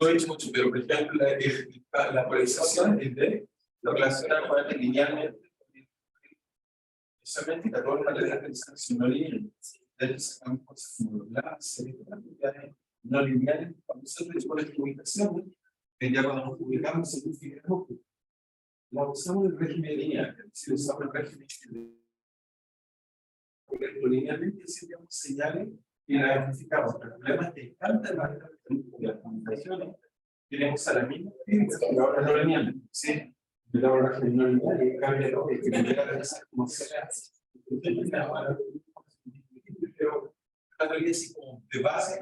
no he dicho mucho, pero por ejemplo, la polarización de lo relaciona con el linealmente. Solamente que todas las polarizaciones no lineales. De hecho, sacamos cosas como las no lineales. Cuando nosotros hicimos las comunicaciones, ya cuando nos publicamos, significamos que la usamos del régimen lineal. Si usamos el régimen linealmente, hacíamos señales y la identificamos. El problema es que tantas las comunicaciones queremos a la misma, pero ahora no lineal. ¿Sí? Le damos el régimen no lineal y cambia lo que primero realizar como sea. Pero la teoría así como de base,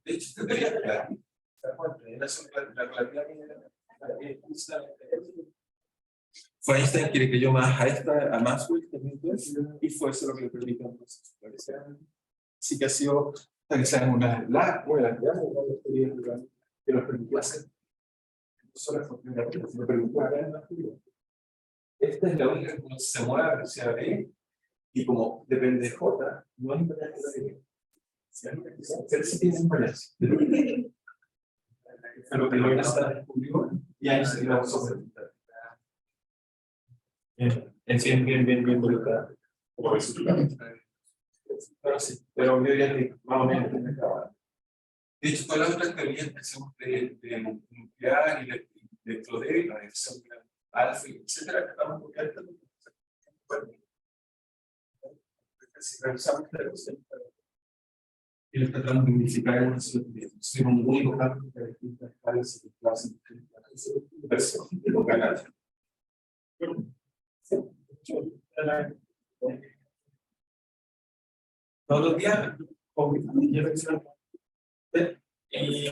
de hecho, esta teoría es clara. La relatividad fue Einstein que le creyó más a Maxwell también, y fue eso lo que le permitió entonces. Así que ha sido una teoría que nos permitió hacer no solo la función, sino permitió acá en la teoría. Esta es la única que se mueve a la velocidad B, y como depende de J, no hay invariancia de B. Pero sí tiene invariancia. Pero que lo descubrió y ahí se la usó. Bien involucrada. Pero sí, pero yo diría que más o menos de hecho, todas las otras teorías que hacemos de nuclear y de electrodébil, la dirección alfa, etcétera, que estamos muy altos. Si revisamos la cosa, y lo tratamos de modificar en una sola dirección. Si un único cambio de distintas escalas se desplazan de versión de los canales. Todos los días, y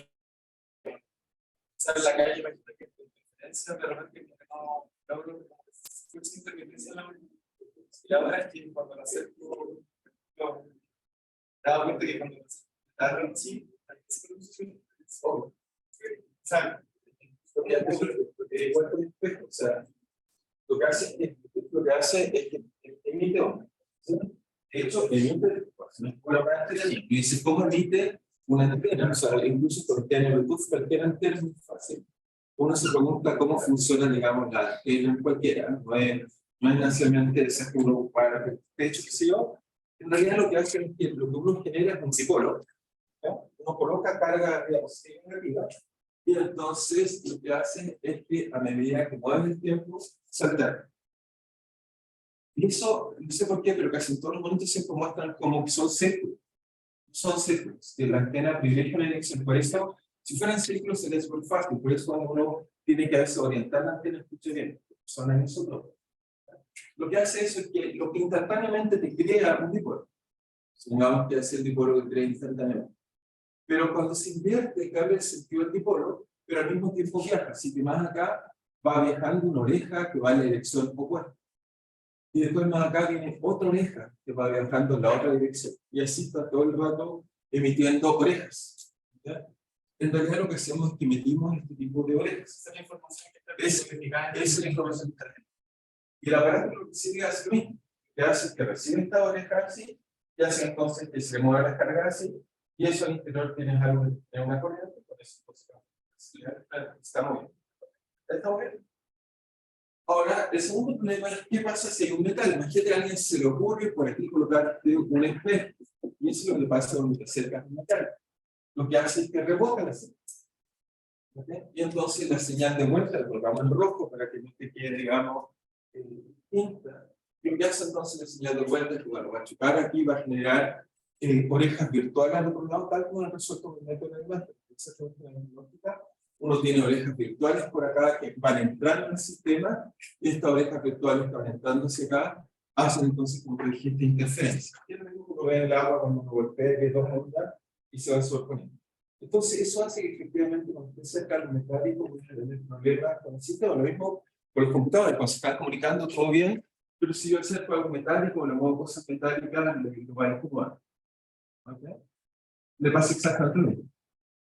estar en la calle, imagínate que diferencia, de repente no logro intermitencia en la mañana. Y ahora es que cuando la acerco, me daba cuenta que cuando la acerco, sí, o sea, o sea, lo que hace es que emite onda. De hecho, emite una antena y dice cómo emite una antena, o sea, incluso cualquier Bluetooth, cualquier antena es muy fácil. Uno se pregunta cómo funciona, digamos, la antena en cualquiera, no es necesariamente esa que uno para de hecho, qué sé yo, en realidad lo que hace es que lo que uno genera es un dipolo, ¿no? Uno coloca carga positiva y negativa, y entonces lo que hace es que a medida que mueve el tiempo, se altera. Y eso, no sé por qué, pero casi en todos los momentos siempre muestran como que son círculos. Son círculos, que la antena privilegia una dirección. Por eso, si fueran círculos sería súper fácil. Por eso cuando uno tiene que a veces orientar la antena, escuche bien, son en eso todo. Lo que hace eso es que lo que instantáneamente te crea un dipolo. Supongamos que hace el dipolo que crea instantáneamente. Pero cuando se invierte, cambia el sentido del dipolo, pero al mismo tiempo viaja. Si te más acá, va viajando una oreja que va en la dirección opuesta. Y después más acá viene otra oreja que va viajando en la otra dirección. Y así está todo el rato emitiendo orejas. ¿Ya? En realidad lo que hacemos es que emitimos este tipo de orejas. Esa es la información que está Es la información que está. Y el aparato lo que sigue hace lo mismo. Lo que hace es que recibe esta oreja así, y hace entonces que se mueva la carga así, y eso al interior tienes algo de una corriente, por eso está moviendo. ¿Está moviendo? Ahora, el segundo problema es qué pasa si hay un metal. Imagínate a alguien se le ocurre por aquí colocarte un espejo. Y eso es lo que pasa cuando te acercas a un metal. Lo que hace es que rebota la señal. ¿Okay? Y entonces la señal de vuelta la colocamos en rojo para que no te quede, digamos, tinta. Y lo que hace entonces la señal de vuelta es que, bueno, va a chocar aquí, va a generar orejas virtuales al otro lado, tal como lo resuelto con el método de la lógica. Uno tiene orejas virtuales por acá que van entrando en el sistema, y estas orejas virtuales que van entrando hacia acá hacen entonces, como te dijiste, interferencia. Y lo mismo que ve en el agua cuando uno golpea que dos ondas y se van sobreponiendo. Entonces, eso hace que efectivamente cuando esté cerca de los metálicos, no tener problemas con el sistema. Lo mismo con los computadores, cuando se están comunicando todo bien, pero si yo acerco algo metálico o le muevo cosas metálicas, lo va a incomodar. ¿Okay? Le pasa exactamente lo mismo.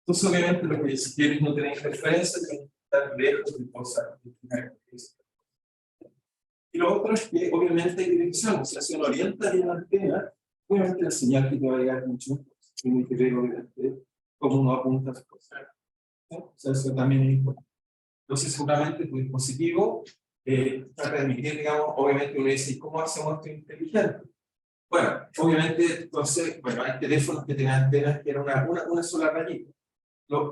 Entonces, obviamente, lo que si quieres no tener interferencias, tienes que estar lejos de cosas. Y lo otro es que, obviamente, hay dirección. O sea, si uno orienta bien la antena, obviamente la señal que te va a llegar mucho mejor. Tiene que ver, obviamente, cómo uno apunta las cosas. ¿Sí? O sea, eso también es importante. Entonces, seguramente tu dispositivo trata de emitir, digamos, obviamente uno dice, ¿cómo hacemos esto inteligente? Bueno, obviamente, entonces, bueno, hay teléfonos que tienen antenas que eran una sola rayita.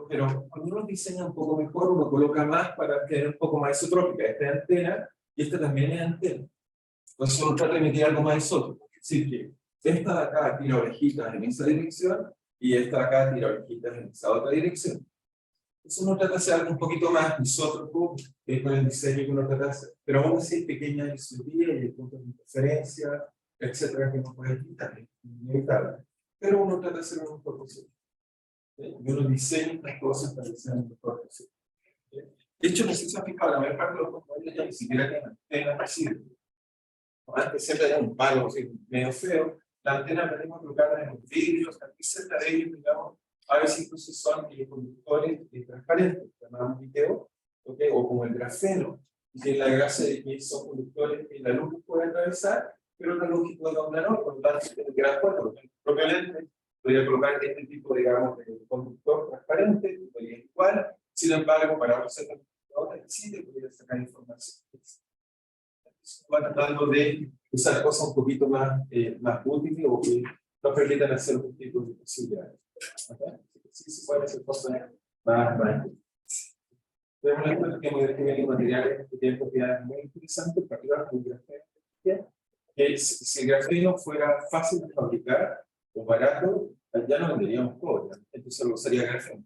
Pero cuando uno diseña un poco mejor, uno coloca más para tener un poco más isotrópica. Esta es antena y esta también es antena. Entonces uno trata de emitir algo más isótropo. Es decir, que esta de acá tira orejitas en esa dirección y esta de acá tira orejitas en esa otra dirección. Entonces uno trata de hacer algo un poquito más isótropo con el diseño que uno trata de hacer. Pero aún así hay pequeñas disociaciones y puntos de interferencia, etcétera, que no puede quitar, inevitable. Pero uno trata de hacer lo mejor posible. Y uno diseña estas cosas para que sean lo mejor posible. De hecho, no sé si se ha fijado, la mayor parte de los componentes ya ni siquiera tienen antena visible. Antes siempre era un palo así, medio feo. La antena la tenemos colocada en los vidrios, aquí cerca de ellos, digamos, a veces incluso son conductores transparentes, llamamos liteo, ¿okay? O como el grafeno, y tiene la gracia de que son conductores que la luz puede atravesar, pero la luz no da una no, por lo tanto, tiene que dar cuenta, propiamente, podría colocar este tipo, digamos, de conductor transparente, podría igual, sin embargo, para otros sectores, sí te podría sacar información. Va tratando de usar cosas un poquito más, más útiles o que nos permitan hacer un tipo de posibilidades. ¿Okay? Sí, se pueden hacer cosas más útiles. Tenemos una cuenta que tiene materiales que tienen propiedades muy interesantes, para particular con el grafeno, que si el grafeno fuera fácil de fabricar o barato, ya no venderíamos cobre, entonces lo usaría grafeno.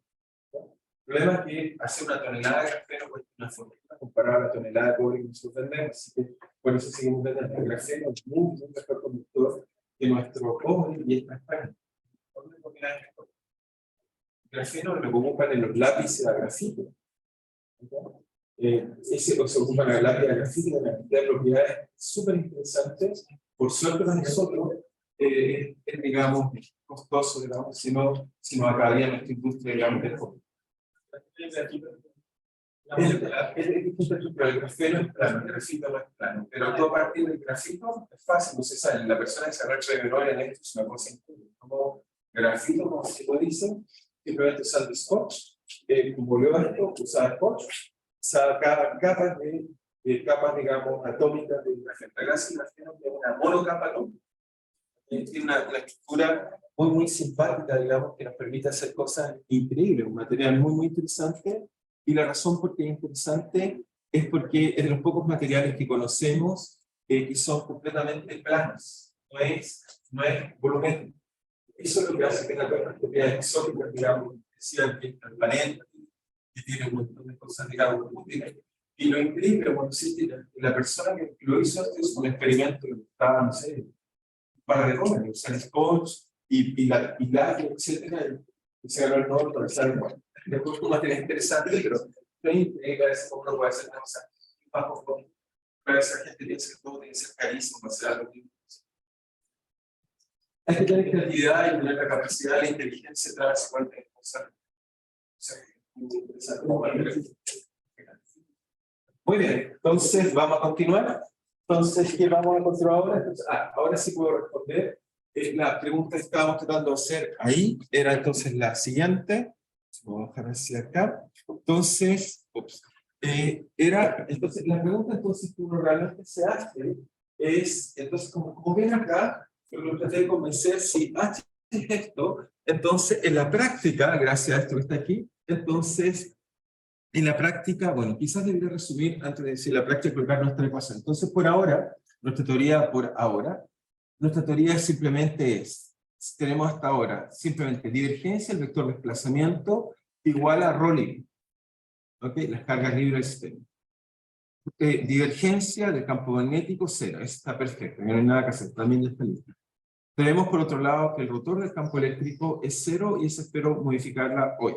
El problema es que hacer una tonelada de grafeno cuesta una fortuna comparada a la tonelada de cobre que nosotros vendemos, así que por eso seguimos vendiendo el grafeno, es muy mejor conductor que nuestro cobre y es transparente. El grafeno lo ocupan en los lápices a grafito. Ese se ocupa en la lápiz de grafito, tiene una cantidad de propiedades súper interesantes. Por suerte para nosotros, es, digamos, costoso, digamos, si no acabaría nuestra industria, digamos, del cobre. El grafeno es plano, el grafito no es plano, pero todo partir del grafito es fácil, no se sabe. La persona que se arrecha de memoria en esto es una cosa increíble. Como grafito, como se lo dicen, simplemente usando scotch, como leo esto, usaba scotch, usaba capas, digamos, atómicas de grafeno. La gracia del grafeno es una monocapa atómica. Tiene una estructura muy simpática, digamos, que nos permite hacer cosas increíbles, un material muy interesante. Y la razón por qué es interesante es porque es de los pocos materiales que conocemos que son completamente planos, no es volumétrico. Eso es lo que hace que tenga todas las propiedades exóticas, digamos, decían que es transparente, que tiene un montón de cosas, digamos, útiles. Y lo increíble, bueno, sí, la persona que lo hizo es un experimento que estaba, no sé, para de cosas, usar scotch y la etcétera, y se ganó el Nobel por usar, bueno. Después un material interesante, pero no hay a veces como uno puede hacer cosas bajo fondo. A veces la gente piensa que todo tiene que ser carísimo para hacer algo. Hay que tener creatividad y tener la capacidad, la inteligencia de darse cuenta de cosas. Muy interesante. Muy bien, entonces vamos a continuar. Entonces, ¿qué vamos a continuar ahora? Entonces, ahora sí puedo responder. La pregunta que estábamos tratando de hacer ahí era entonces la siguiente. Vamos a bajar hacia acá. Entonces, entonces la pregunta entonces que uno realmente se hace es, entonces como ven acá, lo traté de convencer, si H es esto, entonces en la práctica, gracias a esto que está aquí, entonces en la práctica, bueno, quizás debería resumir antes de decir la práctica, colocar nuestra ecuación. Entonces por ahora, nuestra teoría simplemente es, tenemos hasta ahora simplemente divergencia, el vector de desplazamiento igual a ρ libre. ¿Ok? Las cargas libres del sistema. Divergencia del campo magnético, cero. Eso está perfecto, no hay nada que hacer, también ya está listo. Tenemos por otro lado que el rotor del campo eléctrico es cero y eso espero modificarla hoy.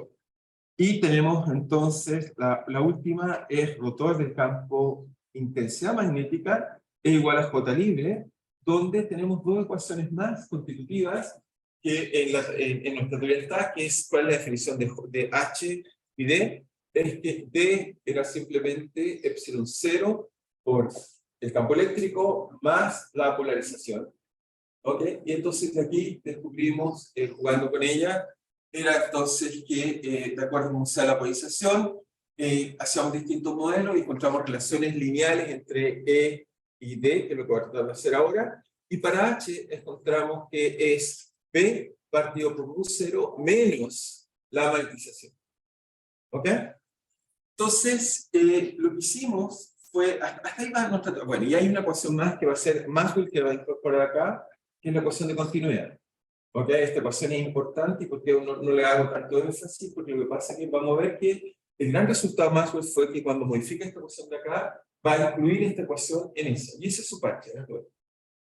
Y tenemos entonces, la última es rotor del campo intensidad magnética es igual a J libre, donde tenemos dos ecuaciones más constitutivas que en nuestra teoría está, que es cuál es la definición de H y D. Es que D era simplemente epsilon 0 por el campo eléctrico más la polarización. ¿Ok? Y entonces de aquí descubrimos, jugando con ella, era entonces que, de acuerdo a cómo sea la polarización, hacíamos distintos modelos y encontramos relaciones lineales entre E y D, que es lo que vamos a tratar de hacer ahora, y para H encontramos que es B partido por U0 menos la magnetización. ¿Ok? Entonces, lo que hicimos fue, hasta ahí va nuestra, bueno, y hay una ecuación más que va a ser Maxwell, que va a incorporar acá, que es la ecuación de continuidad. ¿Ok? Esta ecuación es importante y porque no le hago tanto énfasis, porque lo que pasa es que vamos a ver que el gran resultado de Maxwell fue que cuando modifica esta ecuación de acá, va a incluir esta ecuación en esa. Y ese es su parche, ¿no?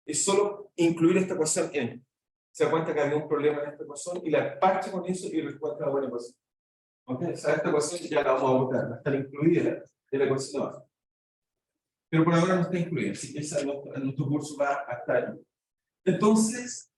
Es solo incluir esta ecuación en esta. Se da cuenta que había un problema en esta ecuación y la parche con eso y respuesta a la buena ecuación. ¿Ok? O sea, esta ecuación ya la vamos a votar, va a estar incluida en la ecuación de abajo. Pero por ahora no está incluida, así que esa, nuestro curso va a estar ahí. Entonces,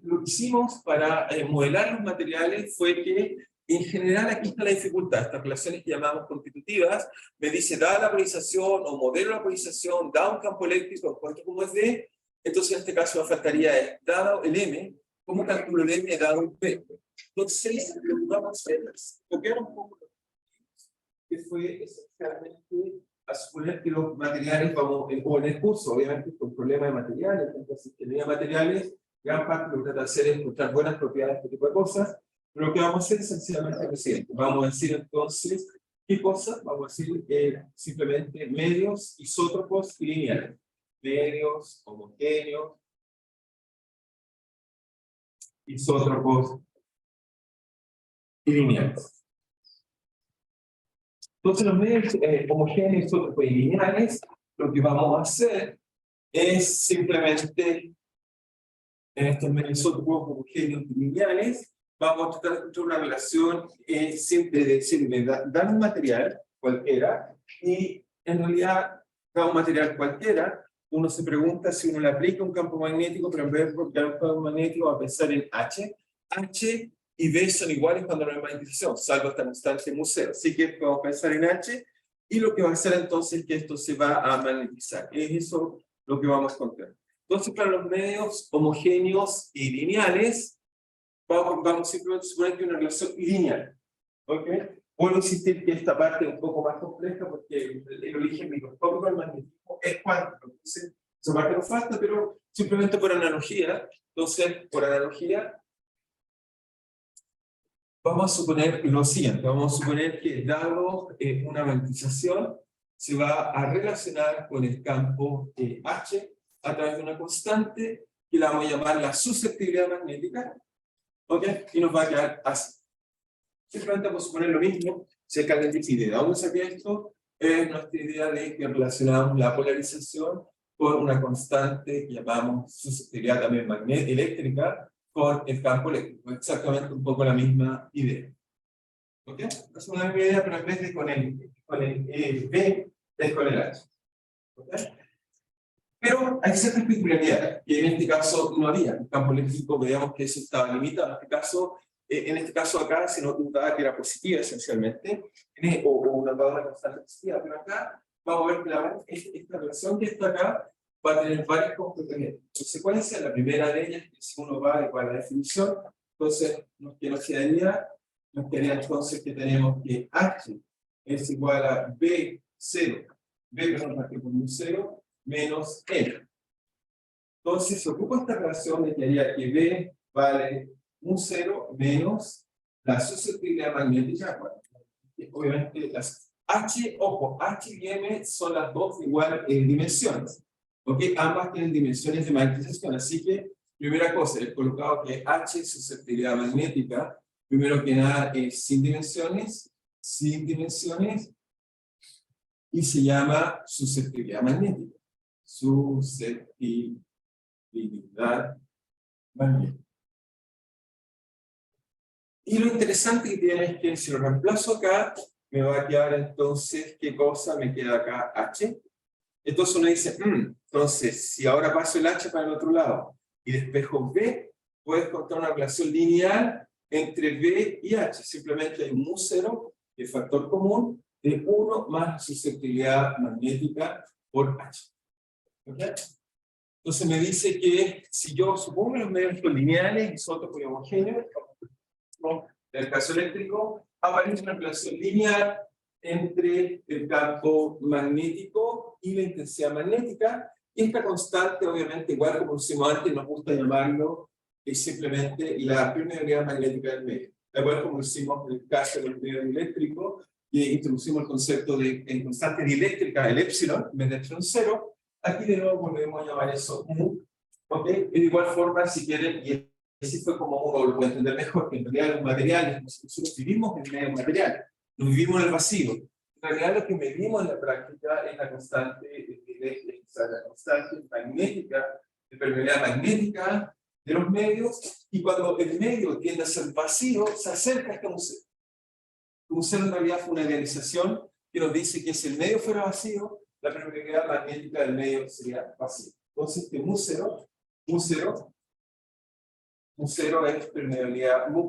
lo que hicimos para modelar los materiales fue que, en general, aquí está la dificultad. Estas relaciones que llamamos constitutivas, me dice, dada la polarización o modelo la polarización, da un campo eléctrico, en cuanto como es D, entonces en este caso me faltaría, dado el M, ¿cómo calculo el M dado un P? Entonces, lo que vamos a hacer es copiar un poco lo que fue esencialmente a suponer que los materiales, vamos, o en el curso, obviamente, con problemas de materiales, entonces, que tenía materiales, gran parte lo que trata de hacer es encontrar buenas propiedades de este tipo de cosas, pero lo que vamos a hacer esencialmente es lo siguiente. Vamos a decir entonces ¿Qué cosa? Vamos a decir simplemente medios, isótropos y lineales. Medios, homogéneos, isótropos y lineales. Entonces los medios homogéneos, isótropos y lineales, lo que vamos a hacer es simplemente en estos medios isótropos homogéneos y lineales, vamos a tratar de encontrar una relación siempre de decir, me dan un material cualquiera, y en realidad, da un material cualquiera, uno se pregunta si uno le aplica un campo magnético, pero en vez de aplicar un campo magnético va a pensar en H. H y B son iguales cuando no hay magnetización, salvo esta constante mu0. Así que vamos a pensar en H, y lo que va a hacer entonces es que esto se va a magnetizar. Es eso lo que vamos a encontrar. Entonces, para los medios homogéneos y lineales, vamos simplemente a suponer que hay una relación lineal. ¿Ok? Puedo insistir que esta parte es un poco más compleja porque el origen microscópico del magnetismo es cuántico. Entonces, esa parte nos falta, pero simplemente por analogía. Entonces, por analogía, vamos a suponer lo siguiente. Vamos a suponer que dado una magnetización, se va a relacionar con el campo H a través de una constante que la vamos a llamar la susceptibilidad magnética, ¿ok? Y nos va a quedar así. Simplemente vamos a suponer lo mismo, si el alguien dice, ¿de dónde saqué esto? Es nuestra idea de que relacionamos la polarización con una constante que llamamos susceptibilidad también eléctrica con el campo eléctrico. Exactamente un poco la misma idea. ¿Ok? Es una misma idea, pero en vez de con el B, es con el H. ¿Ok? Pero hay ciertas peculiaridades, que en este caso no había. En el campo eléctrico veíamos que eso estaba limitado. En este caso acá se notaba que era positiva esencialmente, o una constante positiva, pero acá vamos a ver que esta relación que está acá va a tener varias consecuencias. La primera de ellas, que si uno va igual a la definición, entonces ¿qué nos quedaría? Nos quedaría entonces que tenemos que H es igual a B0, partido por un 0, menos N. Entonces se ocupa esta relación de que haría que B vale un 0 menos la susceptibilidad magnética. Bueno, obviamente las H, ojo, H y M son las dos igual en dimensiones. ¿Ok? Ambas tienen dimensiones de magnetización. Así que, primera cosa, he colocado que H es susceptibilidad magnética. Primero que nada es sin dimensiones, y se llama susceptibilidad magnética. Susceptibilidad magnética. Y lo interesante que tiene es que si lo reemplazo acá, me va a quedar entonces, ¿qué cosa me queda acá? H. Entonces uno dice, entonces, si ahora paso el H para el otro lado y despejo B, puedes encontrar una relación lineal entre B y H. Simplemente hay un mu0, el factor común, de 1 más susceptibilidad magnética por H. ¿Okay? Entonces me dice que si yo supongo los medios lineales, isótopos y homogéneos, en el caso eléctrico, aparece una relación lineal entre el campo magnético y la intensidad magnética, y esta constante, obviamente, igual como decimos antes, nos gusta llamarlo, es simplemente la permeabilidad magnética del medio. Igual como decimos en el caso del medio eléctrico, y introducimos el concepto de constante dieléctrica, el epsilon, en vez de epsilon 0, aquí de nuevo volvemos a llamar eso mu. ¿Ok? De igual forma, si quieren, y así fue como uno lo puede entender mejor, que en realidad los materiales, nosotros vivimos en medio material, no vivimos en el vacío. En realidad lo que medimos en la práctica es la constante la constante magnética, de permeabilidad magnética de los medios, y cuando el medio tiende a ser vacío, se acerca a este museo. El museo en realidad fue una idealización que nos dice que si el medio fuera vacío, la permeabilidad magnética del medio sería vacía. Entonces este mu0 es permeabilidad, mu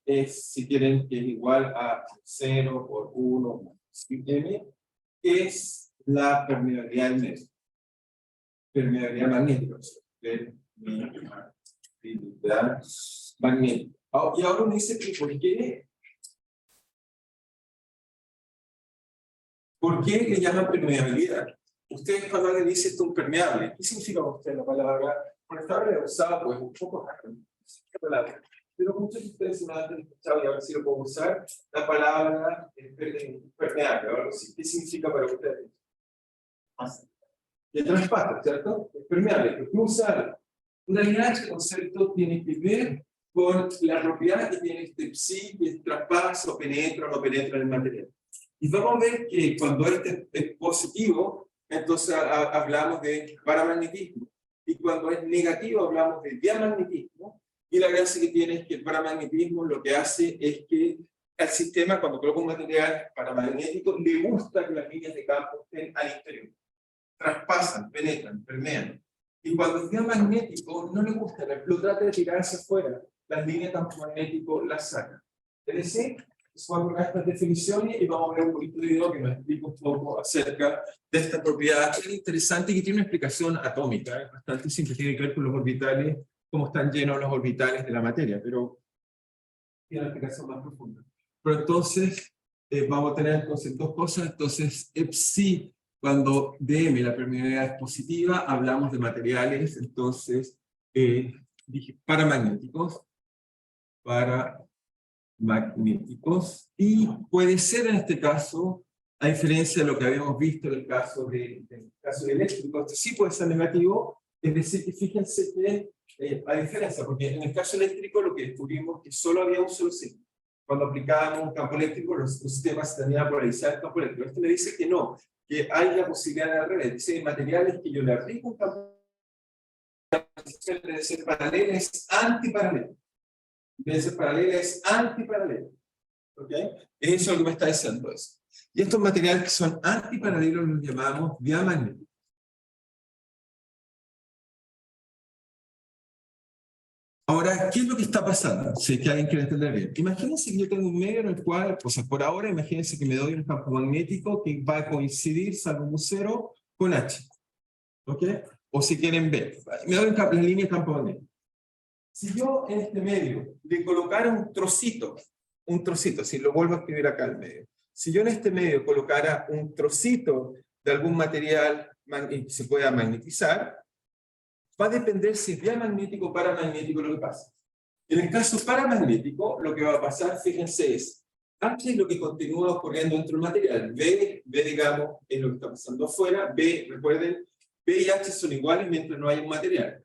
es, si quieren, que es igual a 0 por 1 m, es la permeabilidad del medio. Permeabilidad magnética. Permeabilidad magnética. Y ahora me dice que ¿por qué le llaman permeabilidad? Ustedes cuando le dicen esto un permeable, ¿qué significa para usted la palabra? Por esta palabra usada pues un poco raro. pero muchos de ustedes se me han escuchado, y a ver si lo puedo usar, la palabra permeable, o algo así. ¿Qué significa para ustedes? Que traspasa, ¿cierto? Es permeable, que cruza algo. En realidad, este concepto tiene que ver con la propiedad que tiene este psi, que traspasa o penetra o no penetra en el material. Y vamos a ver que cuando este es positivo, entonces hablamos de paramagnetismo. Y cuando es negativo, hablamos de diamagnetismo. Y la gracia que tiene es que el paramagnetismo lo que hace es que al sistema, cuando coloca un material paramagnético, le gusta que las líneas de campo estén al interior. Traspasan, penetran, permean. Y cuando es diamagnético, no le gusta, lo trata de tirar hacia afuera. Las líneas de campo magnético las sacan. Es decir, vamos a ver estas definiciones y vamos a ver un poquito de video que nos explica un poco acerca de esta propiedad que es interesante y que tiene una explicación atómica, es bastante simple, tiene que ver con los orbitales, cómo están llenos los orbitales de la materia, pero tiene una explicación más profunda. Pero entonces, vamos a tener entonces dos cosas. Entonces, psi, cuando dm, la permeabilidad es positiva, hablamos de materiales, entonces, dije paramagnéticos, magnéticos, y puede ser en este caso, a diferencia de lo que habíamos visto en el caso del caso eléctrico, este sí puede ser negativo, es decir, que fíjense que hay diferencia, porque en el caso eléctrico lo que descubrimos es que solo había un solo signo. Cuando aplicábamos un campo eléctrico, los sistemas se tenían que polarizar el campo eléctrico. Este me dice que no, que hay la posibilidad de al revés. Dice, hay materiales que yo le aplico un campo eléctrico, debe ser paralela, es antiparalelo. Debe ser paralela, es antiparalelo. ¿Ok? Eso es lo que me está diciendo eso. Y estos materiales que son antiparalelos los llamamos diamagnéticos. Ahora, ¿qué es lo que está pasando? Si es que alguien quiere entender bien. Imagínense que yo tengo un medio en el cual, pues por ahora, imagínense que me doy un campo magnético que va a coincidir, salvo un cero, con H. ¿Ok? O si quieren B. Me doy la línea de campo magnético. Si yo en este medio le colocara un trocito, si lo vuelvo a escribir acá al medio. Si yo en este medio colocara un trocito de algún material que se pueda magnetizar, va a depender si es diamagnético o paramagnético lo que pasa. En el caso paramagnético, lo que va a pasar, fíjense, es H es lo que continúa ocurriendo dentro del material. B, digamos, es lo que está pasando afuera. B, recuerden, B y H son iguales mientras no haya un material.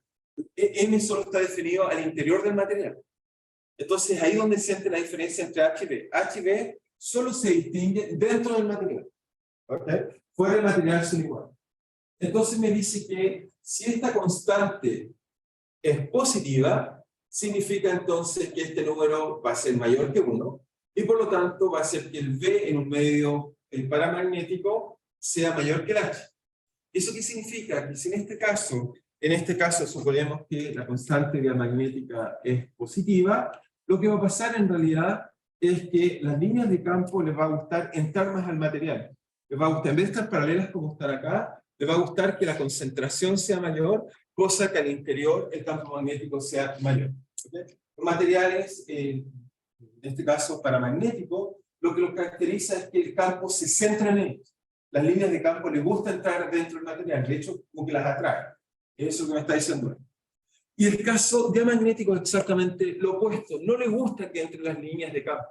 M solo está definido al interior del material. Entonces, ahí es donde se siente la diferencia entre H y B. H y B solo se distingue dentro del material. ¿Ok? Fuera del material son iguales. Entonces me dice que si esta constante es positiva, significa entonces que este número va a ser mayor que 1, y por lo tanto va a ser que el V en un medio paramagnético sea mayor que el H. ¿Eso qué significa? Que si en este caso suponemos que la constante diamagnética es positiva, lo que va a pasar en realidad es que las líneas de campo les va a gustar entrar más al material. Les va a gustar, en vez de estar paralelas como están acá, les va a gustar que la concentración sea mayor, cosa que al interior el campo magnético sea mayor. ¿Okay? Los materiales, en este caso paramagnético, lo que los caracteriza es que el campo se centra en ellos. Las líneas de campo les gusta entrar dentro del material, de hecho, como que las atrae. Eso es lo que me está diciendo. Y el caso diamagnético es exactamente lo opuesto. No le gusta que entren las líneas de campo.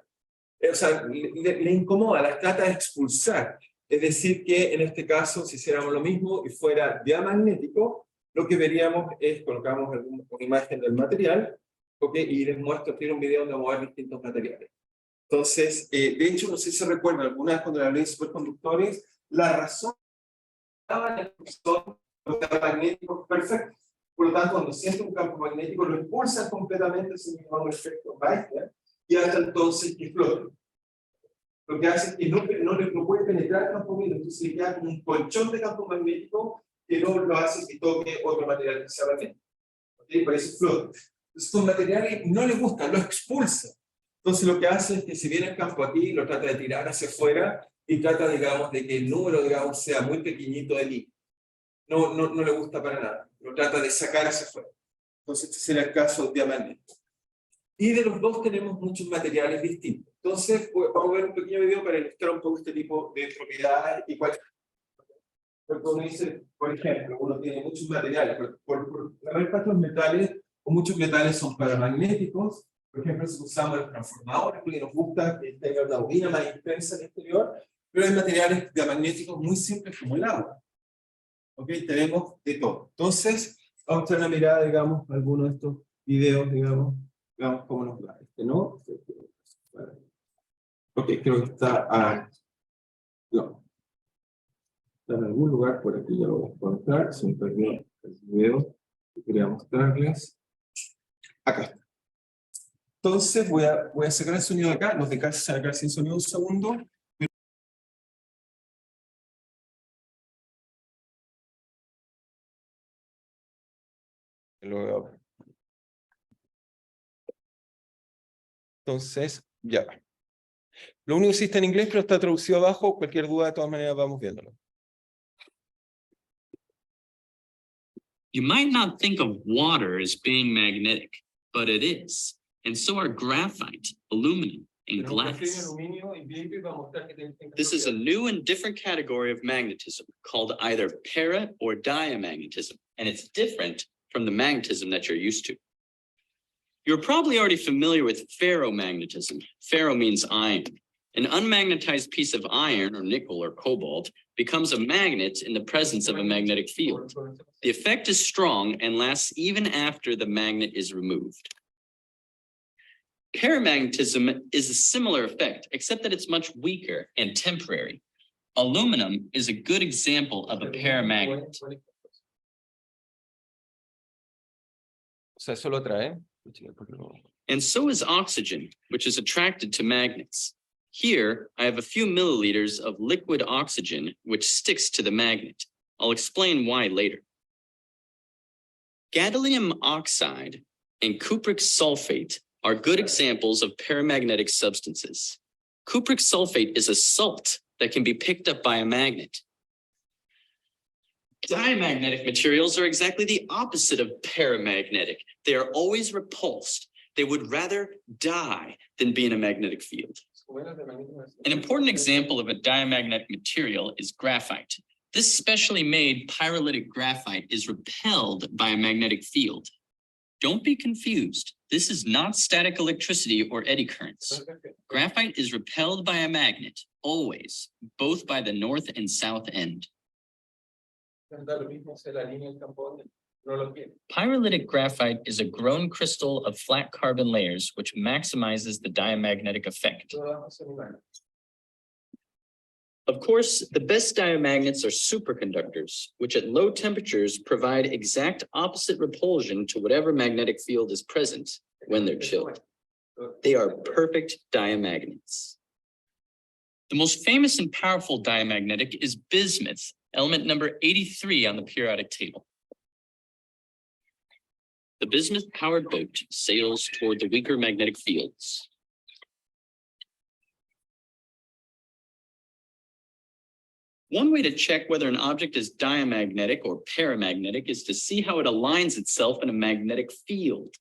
O sea, le incomoda, las trata de expulsar. Es decir, que en este caso, si hiciéramos lo mismo y fuera diamagnético, lo que veríamos es, colocamos una imagen del material, ¿okay? Y les muestro, tiene un video donde vamos a ver distintos materiales. Entonces, de hecho, no sé si se recuerdan, alguna vez cuando le hablé de superconductores, la razón son los magnéticos perfectos. Por lo tanto, cuando siente un campo magnético, lo impulsa completamente, se llama un efecto Weiss, y hasta entonces que flote. Lo que hace es que no puede penetrar el campo magnético, entonces le queda como un colchón de campo magnético que no lo hace que toque otro material que sea magnético. ¿Okay? Por eso flota. Entonces, estos materiales no le gustan, lo expulsa. Entonces, lo que hace es que si viene el campo aquí, lo trata de tirar hacia afuera y trata, digamos, de que el número, digamos, sea muy pequeñito de líneas. No le gusta para nada. Lo trata de sacar hacia afuera. Entonces, este será el caso diamagnético. Y de los dos tenemos muchos materiales distintos. Entonces, vamos a ver un pequeño video para ilustrar un poco este tipo de propiedades y cuáles. Porque uno dice, por ejemplo, uno tiene muchos materiales, por la mayor parte de los metales, o muchos metales son paramagnéticos, Por ejemplo, si usamos los transformadores, porque nos gusta que tenga una bobina más intensa en el exterior, pero hay materiales diamagnéticos muy simples como el agua. ¿Ok? Tenemos de todo. Entonces, vamos a echar una mirada, digamos, a algunos de estos videos, digamos cómo nos va. ¿No? Ok, creo que está... no. Está en algún lugar por aquí, ya lo voy a encontrar. Se me perdió el video que quería mostrarles. Acá está. Entonces voy a sacar el sonido de acá. Los de casa se van a quedar sin sonido un segundo. Entonces, ya. Lo único que existe en inglés, pero está traducido abajo. Cualquier duda, de todas maneras, vamos viéndolo. You might not think of water as being magnetic, but it is. And so are graphite, aluminum, and glass. This is a new and different category of magnetism called either para or diamagnetism, and it's different from the magnetism that you're used to. You're probably already familiar with ferromagnetism. Ferro means iron. An unmagnetized piece of iron or nickel or cobalt becomes a magnet in the presence of a magnetic field. The effect is strong and lasts even after the magnet is removed. Paramagnetism is a similar effect, except that it's much weaker and temporary. Aluminum is a good example of a paramagnet. And so is oxygen, which is attracted to magnets. Here, I have a few milliliters of liquid oxygen, which sticks to the magnet. I'll explain why later. Gadolinium oxide and cupric sulfate are good examples of paramagnetic substances. Cupric sulfate is a salt that can be picked up by a magnet. Diamagnetic materials are exactly the opposite of paramagnetic. They are always repulsed. They would rather die than be in a magnetic field. An important example of a diamagnetic material is graphite. This specially made pyrolytic graphite is repelled by a magnetic field. Don't be confused. This is not static electricity or eddy currents. Graphite is repelled by a magnet, always, both by the north and south end. Pyrolytic graphite is a grown crystal of flat carbon layers which maximizes the diamagnetic effect. Of course, the best diamagnets are superconductors, which at low temperatures provide exact opposite repulsion to whatever magnetic field is present when they're chilled. They are perfect diamagnets. The most famous and powerful diamagnetic is bismuth, element number 83 on the periodic table. The bismuth-powered boat sails toward the weaker magnetic fields. One way to check whether an object is diamagnetic or paramagnetic is to see how it aligns itself in a magnetic field.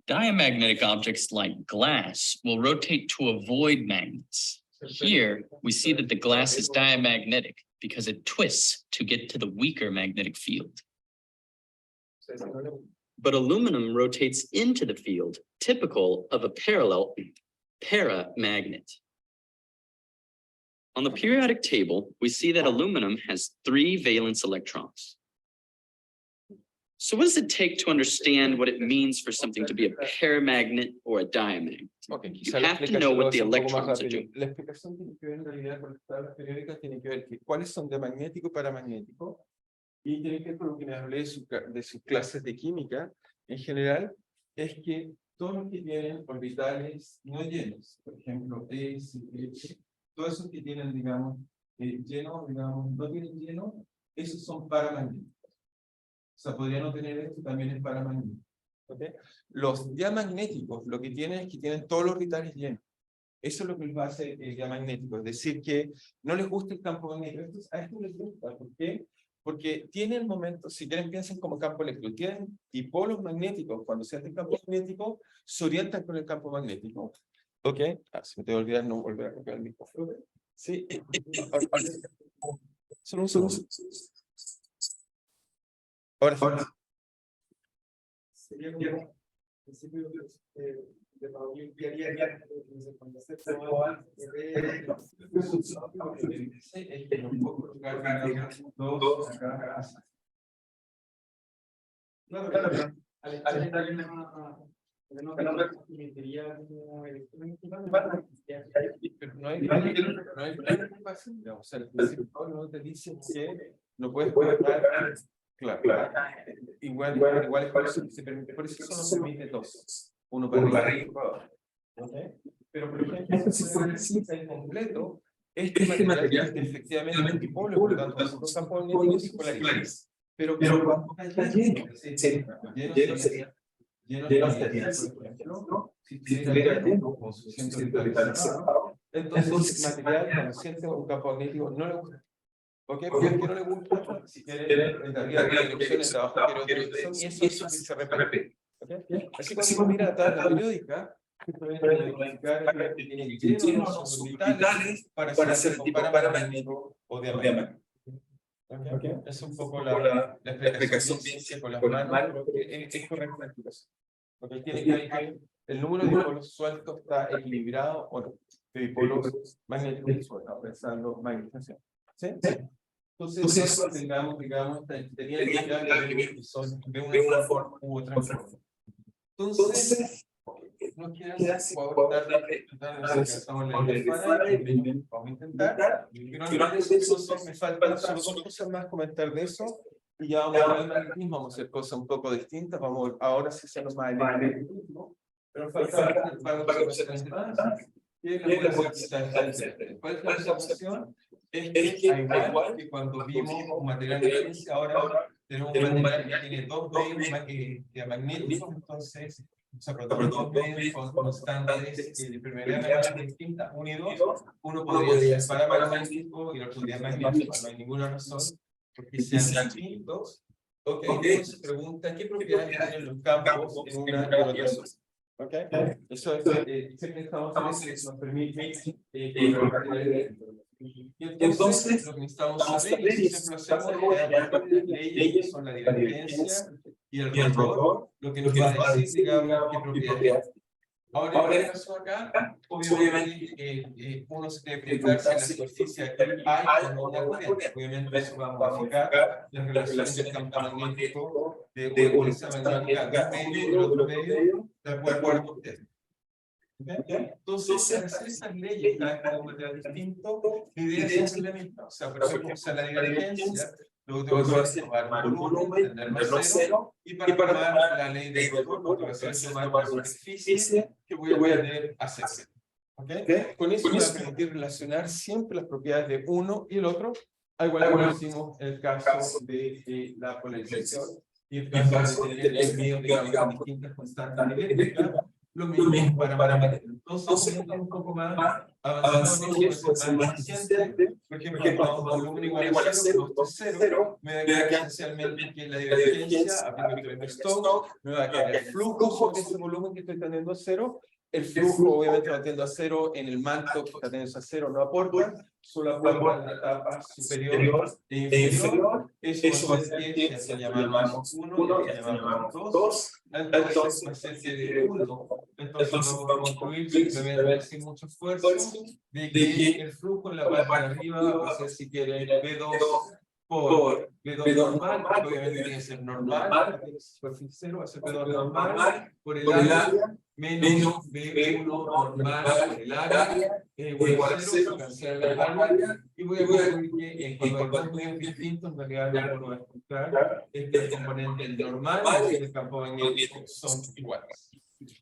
Diamagnetic objects like glass will rotate to avoid magnets. Here, we see that the glass is diamagnetic because it twists to get to the weaker magnetic field. But aluminum rotates into the field, typical of a parallel paramagnet. On the periodic table, we see that aluminum has 3 valence electrons. So what does it take to understand what it means for something to be a paramagnet or a diamagnet? You have to know what the electrons are doing. La explicación tiene que ver en realidad con las tablas periódicas, tiene que ver que cuáles son de magnético y paramagnético, y tiene que ver con lo que me hablé de sus clases de química. En general, es que todos los que tienen orbitales no llenos, por ejemplo, S, H, todos esos que tienen, digamos, lleno, digamos, no tienen lleno, esos son paramagnéticos. O sea, podría no tener esto, también es paramagnético. ¿Okay? Los diamagnéticos, lo que tienen es que tienen todos los orbitales llenos. Eso es lo que les va a hacer el diamagnético, es decir, que no les gusta el campo magnético. A esto les gusta, ¿por qué? Porque tienen momentos, si quieren piensen como campo eléctrico, tienen dipolos magnéticos, cuando se hace el campo magnético, se orientan con el campo magnético. ¿Ok? Se me te va a olvidar no volver a copiar el micrófono. Sí. Solo un segundo. Ahora. sería como principio de Pauli, que haría el concepto es que no puedo colocar dos acá. Claro, al estar en no hay preocupación, digamos, o sea, el principio no te dice que no puedes colocar, claro, igual es por eso que se permite, por eso solo se permite dos, uno para arriba y uno para abajo. ¿Okay? Pero por ejemplo, si fuera el completo, este material es efectivamente dipolo, por lo tanto, los campos magnéticos se polarizan. Pero cuando está lleno sería por ejemplo, si estuviera lleno con suficiente polarizado, entonces el material cuando siente un campo magnético no le gusta. ¿Ok? Porque es que no le gusta, si quiere, el de arriba quiere dirección, el de abajo quiere otra dirección, y eso se repite. ¿Okay? Así que cuando mira la tabla periódica, se pueden verificar que tiene llenos orbitales para hacer tipo paramagnético o diamagnético. Okay. Es un poco la explicación bien con las manos, es correcta la explicación. Porque tiene que ver que el número de dipolos sueltos está equilibrado o no, de dipolos magnéticos sueltos, pensando magnetización. ¿Sí? Entonces, digamos, tenía que son de una forma u otra forma. Entonces, no quieras darle vamos a intentar. Pero antes de eso, me faltan solo dos cosas más comentar de eso. Y ya vamos a ver el magnetismo, vamos a hacer cosas un poco distintas. Vamos ahora sí hacerlo más magnetismo. Pero falta para observaciones más. ¿Cuál es la observación? Es que, al igual que cuando vimos un material de ciencia, ahora tenemos un material que tiene dos medios magnéticos, entonces, o sea, dos medios con constantes de permeabilidad distintas, uno podría ser paramagnético y el otro diamagnético, no hay ninguna razón porque sean distintos. Ok, entonces se pregunta qué propiedades tienen los campos en una y otra zona. Okay. Eso es, siempre estamos en eso, nos permite y entonces lo que necesitamos saber, y siempre lo hacemos, es a partir de las leyes que son la divergencia y el rotor, lo que nos va a decir, digamos, qué propiedades. Ahora, en el caso acá, obviamente, uno se debe preguntar si en la superficie aquí hay o no una corriente. Obviamente, eso va a modificar la relación del campo magnético de una magnética de un medio y del otro medio, de acuerdo a ustedes. ¿Okay? Entonces, para hacer esas leyes cada vez con un material distinto, la idea es siempre la misma. O sea, por ejemplo, la divergencia, luego tengo que hacer tomar un volumen, entenderlo a cero, y para tomar la ley de rotor, lo que va a hacer es tomar una superficie que voy a tener a cero. ¿Okay? Con eso voy a permitir relacionar siempre las propiedades de uno y el otro, igual como hicimos en el caso de la polarización y el caso de tener el medio, digamos, con distintas constantes eléctricas. Lo mismo para magnetismo. Entonces, un poco más avanzado, más eficiente. Por ejemplo, cuando volumen igual a cero, me va a quedar esencialmente que la divergencia, aplico el Stokes, me va a quedar el flujo sobre ese volumen que estoy teniendo a cero. El flujo, obviamente, va teniendo a cero en el manto que está teniendo a cero, no aporta, solo aporta en la etapa superior e inferior. Eso va a ser que se llamamos 1 y se llamamos 2. Entonces, va a ser que de 1. Entonces, vamos a concluir simplemente sin mucho esfuerzo de que el flujo en la parte de arriba va a ser, si quieren, B2 por B2 normal, que obviamente tiene que ser normal, superficie cero, va a ser B2 normal por el área, menos B1 normal por el área, igual a 0, cancelar el área, y voy a concluir que cuando hay dos medios distintos, en realidad lo que voy a encontrar es que el componente normal y el campo magnético son iguales.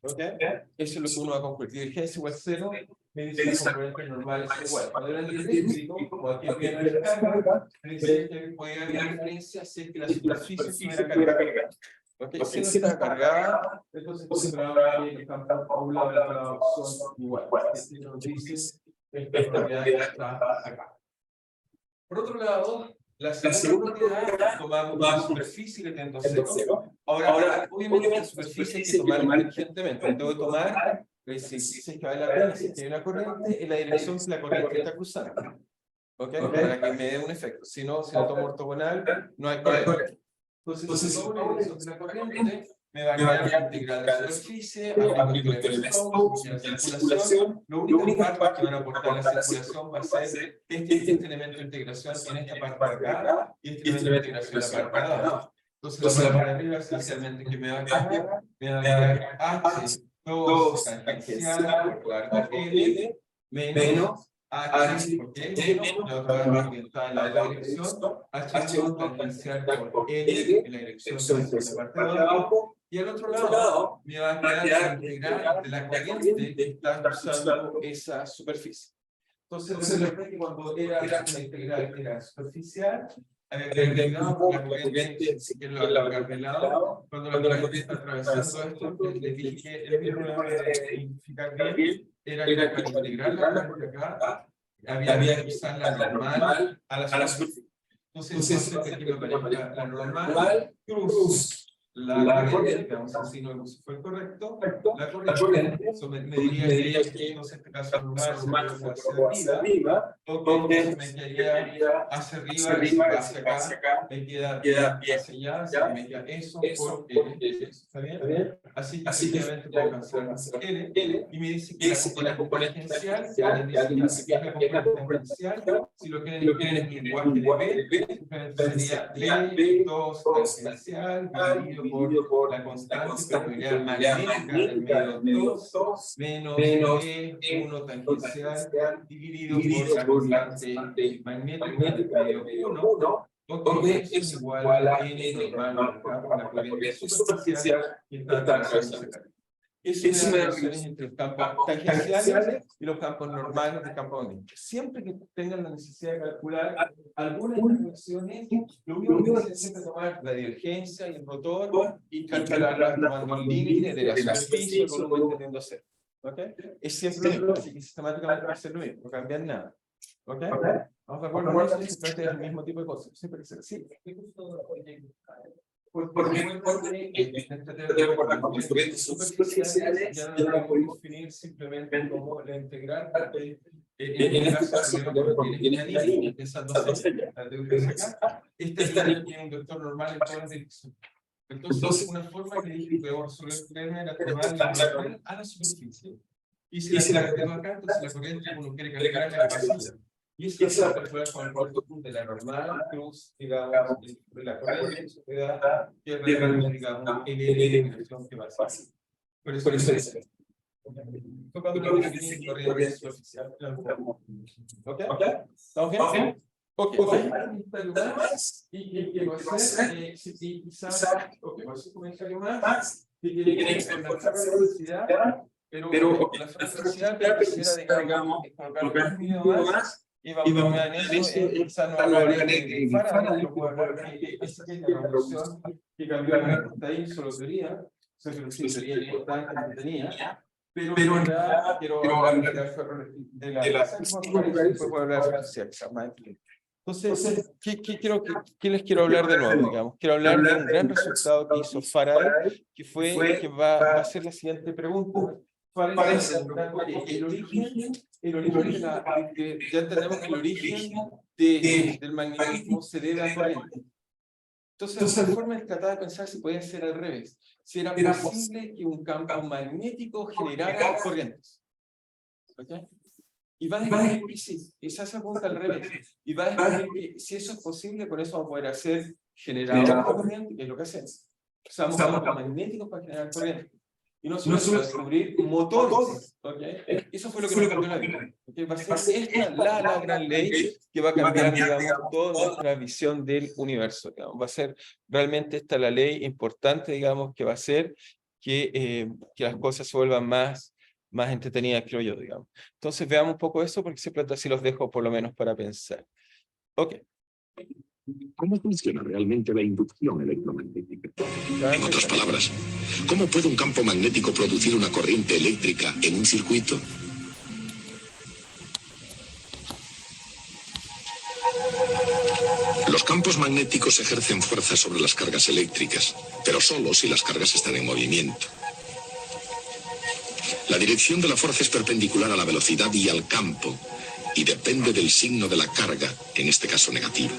¿Okay? Eso es lo que uno va a concluir. Divergencia igual 0, me dice que los componentes normales son iguales. Cuando era el eléctrico, como aquí viene la carga, me dice que puede haber diferencia si es que la superficie estuviera cargada. ¿Okay? Si no está cargada, entonces consideramos que el campo a un lado y al otro lado son iguales. Este nos dice que esta propiedad está acá. Por otro lado, la segunda propiedad tomamos la superficie que tengo 0. Ahora, obviamente la superficie hay que tomarla inteligentemente. Tengo que tomar, si es que vale la pena, si hay una corriente, en la dirección que la corriente está cruzando. ¿Okay? Para que me dé un efecto. Si no tomo ortogonal, no hay corriente. Entonces, si tomo la dirección de la corriente, me va a quedar la integral de superficie, aplico el Stokes, la circulación. Lo único que van a aportar a la circulación va a ser este elemento de integración en esta parte de acá y este elemento de integración en la parte de abajo. Entonces, la parte de arriba, esencialmente, que me va a quedar, H2 tangencial por la L menos H, porque la otra está en la dirección, H2 tangencial por L en la dirección de la parte de abajo. Y al otro lado, me va a quedar la integral de la corriente que está usando esa superficie. Entonces, recuerda que cuando era una integral que era superficial, había que agregar la corriente que es la lado. Cuando la corriente está atravesando esto, les dije que el mismo de identificar bien era que para integrar la corriente acá, había que usar la normal a la superficie. Entonces, aquí me aparece la normal cruz la corriente, vamos a decir, no fue correcto, la corriente, eso me diría que entonces este caso normal hacia arriba, porque me quedaría hacia arriba y hacia acá, me queda hacia allá, me queda eso por L, ¿está bien? Así que simplemente puedo cancelar L, y me dice que la componente tangencial, si lo quieren en lenguaje de B, sería B2 tangencial, dividido por la constante permeabilidad magnética del medio 2 menos B1 tangencial dividido por la constante magnética del medio 1, donde es igual a N normal por la corriente superficial que está atravesando ese camino. Esa es la relación entre los campos tangenciales y los campos normales del campo magnético. Siempre que tengan la necesidad de calcular algunas relaciones, lo único que hacen es siempre tomar la divergencia y el rotor y calcularla tomando el límite de la superficie con un entendiendo cero. ¿Okay? Es siempre lo mismo, así que sistemáticamente va a ser lo mismo, no cambian nada. ¿Okay? ¿Vamos de acuerdo con eso? Siempre es el mismo tipo de cosas. Siempre que sea así. Porque con corrientes superficiales ya no lo podemos definir simplemente como la integral en este caso tiene una línea, esas dos señales, esta línea tiene un vector normal en todas las direcciones. Entonces, una forma que dije que podemos resolver el problema era tomar la normal a la superficie. Y si la tengo acá, entonces la corriente uno quiere calcular la vacía. Y eso se va a calcular con el corto de la normal, cruz, digamos, de la corriente, que da, digamos, el dirección que va a ser. Por eso es. Fue cuando lo definí corriente superficial. ¿Ok? ¿Estamos bien? Ok. Y que va a ser, y quizás, ok, va a ser un comentario más, que tiene que ver con la velocidad, pero la velocidad quisiera, digamos, colocar un video más. Y vamos a ver en eso, quizás no hablaré de Faraday, lo puedo hablar de esa es la revolución que cambió la mente, está ahí, solo teoría, o sea, que sí, sería importante que tenía, pero en realidad quiero hablar de la después puedo hablar de la social, entonces, ¿qué les quiero hablar de nuevo? Digamos? Quiero hablar de un gran resultado que hizo Faraday, que va a ser la siguiente pregunta. El origen ya entendemos que el origen del magnetismo se debe a corriente. Entonces, la forma de tratar de pensar si podía ser al revés. Si era posible que un campo magnético generara corrientes. ¿Okay? Y va a descubrir que sí, esa es la pregunta al revés. Y va a descubrir que si eso es posible, con eso vamos a poder hacer generadores de corriente, que es lo que hacemos. Usamos campos magnéticos para generar corriente. Y no solo descubrir motores. ¿Okay? Eso fue lo que nos cambió la vida. ¿Okay? Va a ser esta la gran ley que va a cambiar, digamos, toda nuestra visión del universo. Digamos. Va a ser realmente esta la ley importante, digamos, que va a hacer que las cosas se vuelvan más entretenidas, creo yo, digamos. Entonces veamos un poco eso, porque siempre así los dejo por lo menos para pensar. Ok. ¿Cómo funciona realmente la inducción electromagnética? En otras palabras, ¿cómo puede un campo magnético producir una corriente eléctrica en un circuito? Los campos magnéticos ejercen fuerza sobre las cargas eléctricas, pero solo si las cargas están en movimiento. La dirección de la fuerza es perpendicular a la velocidad y al campo, y depende del signo de la carga, en este caso negativa.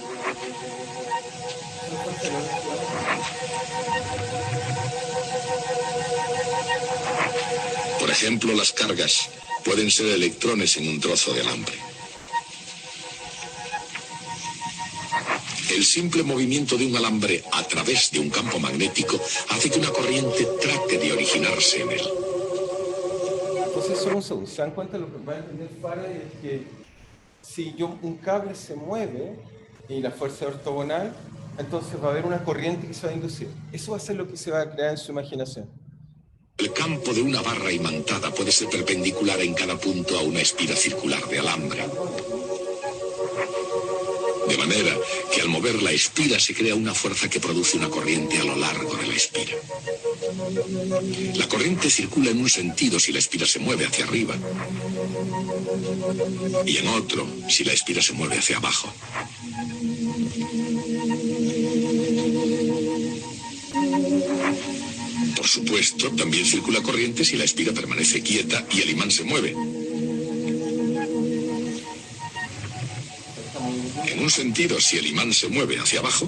ejemplo, las cargas pueden ser electrones en un trozo de alambre. El simple movimiento de un alambre a través de un campo magnético hace que una corriente trate de originarse en él. Entonces, solo un segundo. ¿Se dan cuenta? Lo que va a entender Faraday es que si un cable se mueve y la fuerza es ortogonal, entonces va a haber una corriente que se va a inducir. Eso va a ser lo que se va a crear en su imaginación. El campo de una barra imantada puede ser perpendicular en cada punto a una espira circular de alambre. De manera que al mover la espira se crea una fuerza que produce una corriente a lo largo de la espira. La corriente circula en un sentido si la espira se mueve hacia arriba y en otro si la espira se mueve hacia abajo. Por supuesto, también circula corriente si la espira permanece quieta y el imán se mueve. En un sentido, si el imán se mueve hacia abajo,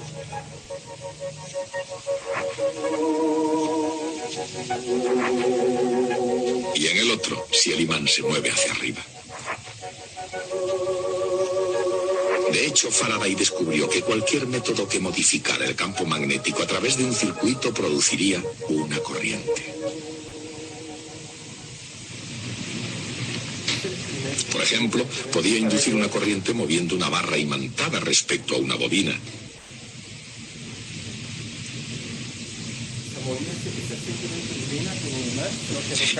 y en el otro, si el imán se mueve hacia arriba. De hecho, Faraday descubrió que cualquier método que modificara el campo magnético a través de un circuito produciría una corriente. Por ejemplo, podía inducir una corriente moviendo una barra imantada respecto a una bobina.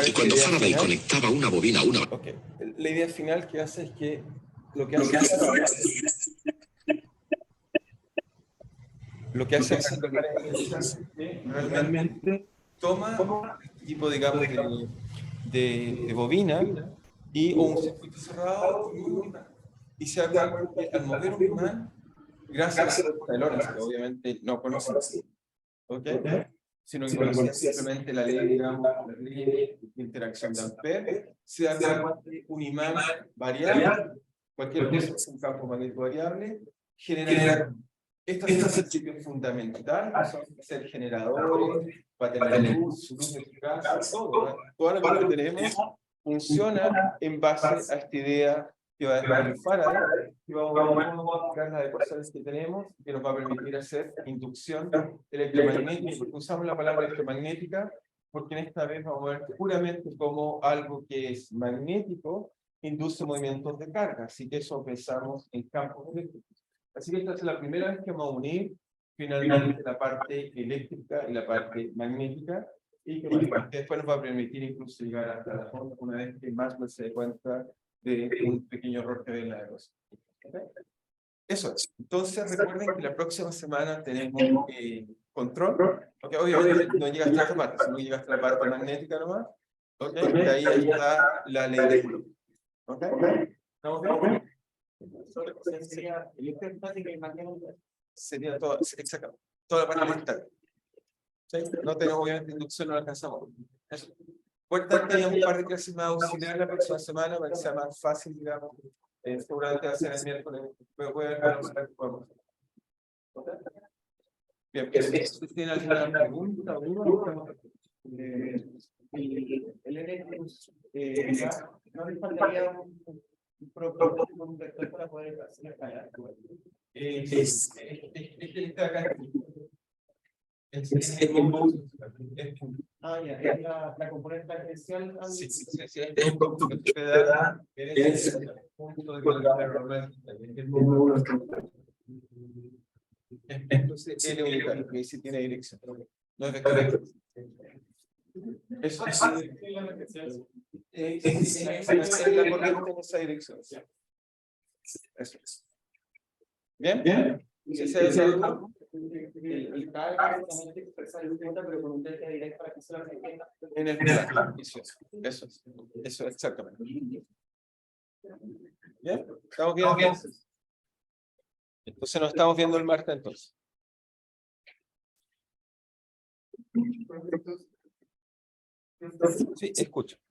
Y cuando Faraday conectaba una bobina a una... Okay. La idea final que hace es que lo que hace es que realmente toma este tipo, digamos, de bobina o un circuito cerrado y se da cuenta que al mover un imán, gracias a Lorentz, que obviamente no conocía, ¿okay? Sino que conocía simplemente la ley, digamos, la ley de interacción de Ampère, se da cuenta que un imán variable, cualquier cosa es un campo magnético variable, genera estos principios fundamentales, son ser generadores, para tener luz eficaz, todo lo que tenemos funciona en base a esta idea que va a descubrir Faraday, que vamos a mostrar las ecuaciones que tenemos, que nos va a permitir hacer inducción electromagnética, porque usamos la palabra electromagnética, porque en esta vez vamos a ver puramente como algo que es magnético induce movimientos de carga, así que eso pensamos en campos eléctricos. Así que esta es la primera vez que vamos a unir finalmente la parte eléctrica y la parte magnética, y que después nos va a permitir incluso llegar hasta la forma una vez que Maxwell se dé cuenta de un pequeño error que ve en la ecuación. ¿Okay? Eso es. Entonces recuerden que la próxima semana tenemos control, porque obviamente no llega hasta esta parte, sino llega hasta la parte magnética nomás, ¿okay? Y ahí está la ley de Coulomb. ¿Okay? ¿Estamos bien? Sería todo, exactamente, toda la parte mental. ¿Sí? No tenemos obviamente inducción, no la alcanzamos. Eso. Por tanto, teníamos un par de clases más auxiliares la próxima semana para que sea más fácil, digamos. Seguramente va a ser el miércoles, pero voy a ver cómo podemos hacer. ¿Okay? Bien, ¿usted tiene alguna pregunta o duda? El Erectus, no le faltaría un propósito con un vector para poder hacer la calidad. Está acá. Ah, ya, es la componente tangencial. Sí, es un punto que te da el punto de calidad. Entonces, L unitario, que sí tiene dirección. No es vector. Eso es la corriente en esa dirección. Eso es. ¿Bien? ¿Bien? El carga justamente expresa el punto, pero con un delta directo para que se lo entienda. En el plan. Eso, exactamente. ¿Bien? ¿Estamos bien? Entonces nos estamos viendo el martes entonces. Sí, escucho.